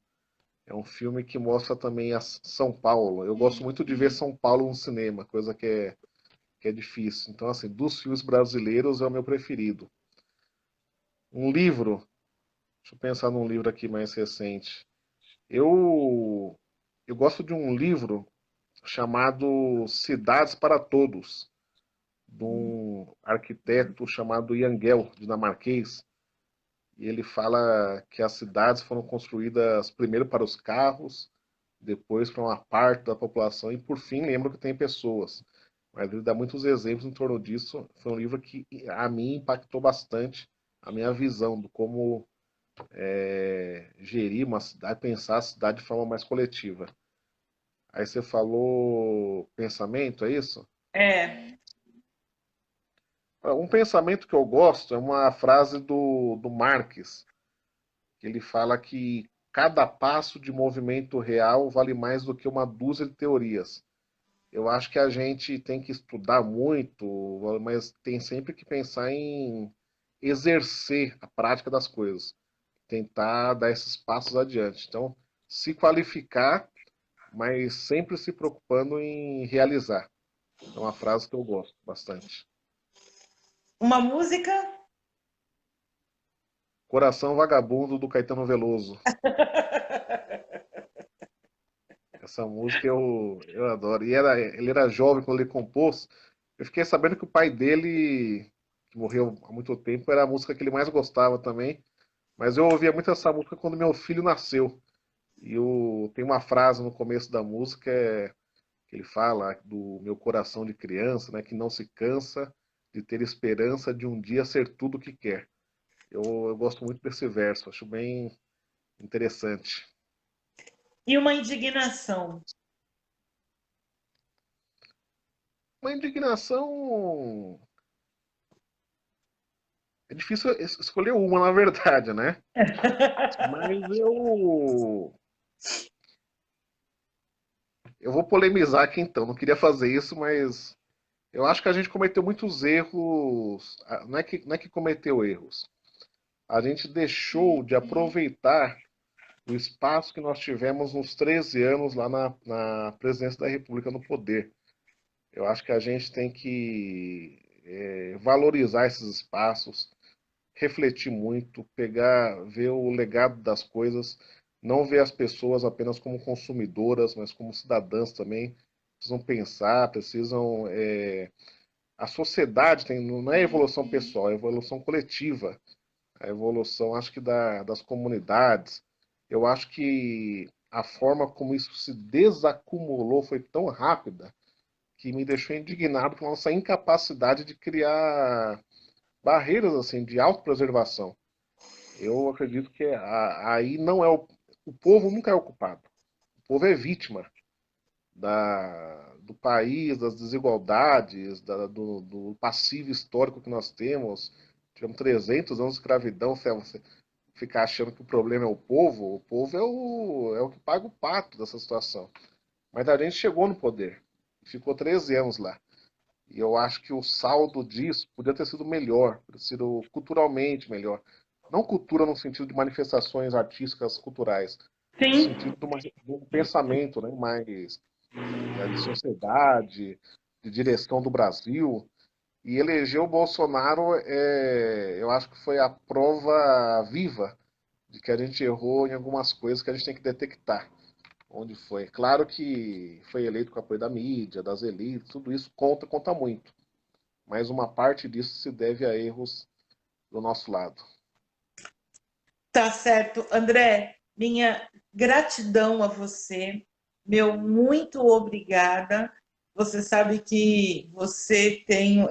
É um filme que mostra também São Paulo. Eu gosto muito de ver São Paulo no cinema, coisa que é difícil. Então, assim, dos filmes brasileiros é o meu preferido. Um livro, deixa eu pensar num livro aqui mais recente. Eu, eu gosto de um livro chamado Cidades para Todos, de um arquiteto chamado Yangel, dinamarquês. E ele fala que as cidades foram construídas primeiro para os carros, depois para uma parte da população e por fim lembra que tem pessoas. Mas ele dá muitos exemplos em torno disso. Foi um livro que a mim impactou bastante a minha visão de como gerir uma cidade, pensar a cidade de forma mais coletiva. Aí você falou pensamento, é isso? É, Um pensamento que eu gosto é uma frase do Marx, que ele fala que cada passo de movimento real vale mais do que uma dúzia de teorias. Eu acho que a gente tem que estudar muito, mas tem sempre que pensar em exercer a prática das coisas, tentar dar esses passos adiante. Então, se qualificar, mas sempre se preocupando em realizar. É uma frase que eu gosto bastante. uma música. Coração Vagabundo do Caetano Veloso. Essa música eu adoro. Ele era jovem quando ele compôs. Eu fiquei sabendo que o pai dele, que morreu há muito tempo, era a música que ele mais gostava também. Mas eu ouvia muito essa música quando meu filho nasceu. Tem uma frase no começo da música que ele fala do meu coração de criança, né, que não se cansa de ter esperança de um dia ser tudo o que quer. Eu gosto muito desse verso, acho bem interessante. E uma indignação. Uma indignação. É difícil escolher uma, na verdade, né? Mas eu vou polemizar aqui então. Não queria fazer isso, mas eu acho que a gente cometeu muitos erros. Não é que cometeu erros. A gente deixou de aproveitar o espaço que nós tivemos nos 13 anos lá na presidência da República no poder. Eu acho que a gente tem que valorizar esses espaços, refletir muito, pegar, ver o legado das coisas, não ver as pessoas apenas como consumidoras, mas como cidadãs também. Precisam pensar, precisam. A sociedade tem, não é evolução pessoal, é evolução coletiva. A evolução, acho que das comunidades. Eu acho que a forma como isso se desacumulou foi tão rápida que me deixou indignado com a nossa incapacidade de criar barreiras assim de autopreservação. Eu acredito que aí não é o povo nunca é o culpado. O povo é vítima do país, das desigualdades, do passivo histórico que nós temos. Tivemos 300 anos de escravidão. Você ficar achando que o povo é o que paga o pato dessa situação. Mas a gente chegou no poder, ficou 13 anos lá. E eu acho que o saldo disso podia ter sido melhor, podia ter sido culturalmente melhor. Não cultura no sentido de manifestações artísticas culturais, no Sim. sentido de um pensamento, né, mais de sociedade, de direção do Brasil. E eleger o Bolsonaro, eu acho que foi a prova viva de que a gente errou em algumas coisas que a gente tem que detectar onde foi. Claro que foi eleito com o apoio da mídia, das elites, tudo isso conta muito. Mas uma parte disso se deve a erros do nosso lado. Tá certo. André, minha gratidão a você, meu muito obrigada. Você sabe que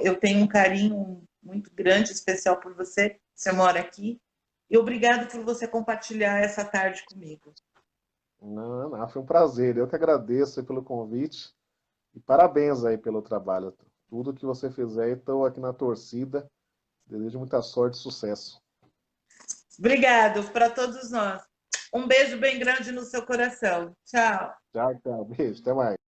eu tenho um carinho muito grande, especial por você. Você mora aqui. E obrigado por você compartilhar essa tarde comigo. Não, não, foi um prazer. Eu que agradeço aí pelo convite e parabéns aí pelo trabalho. Tudo que você fizer, estou aqui na torcida. Desejo muita sorte e sucesso. Obrigado para todos nós. Um beijo bem grande no seu coração. Tchau. Tchau, tchau. Beijo, até mais.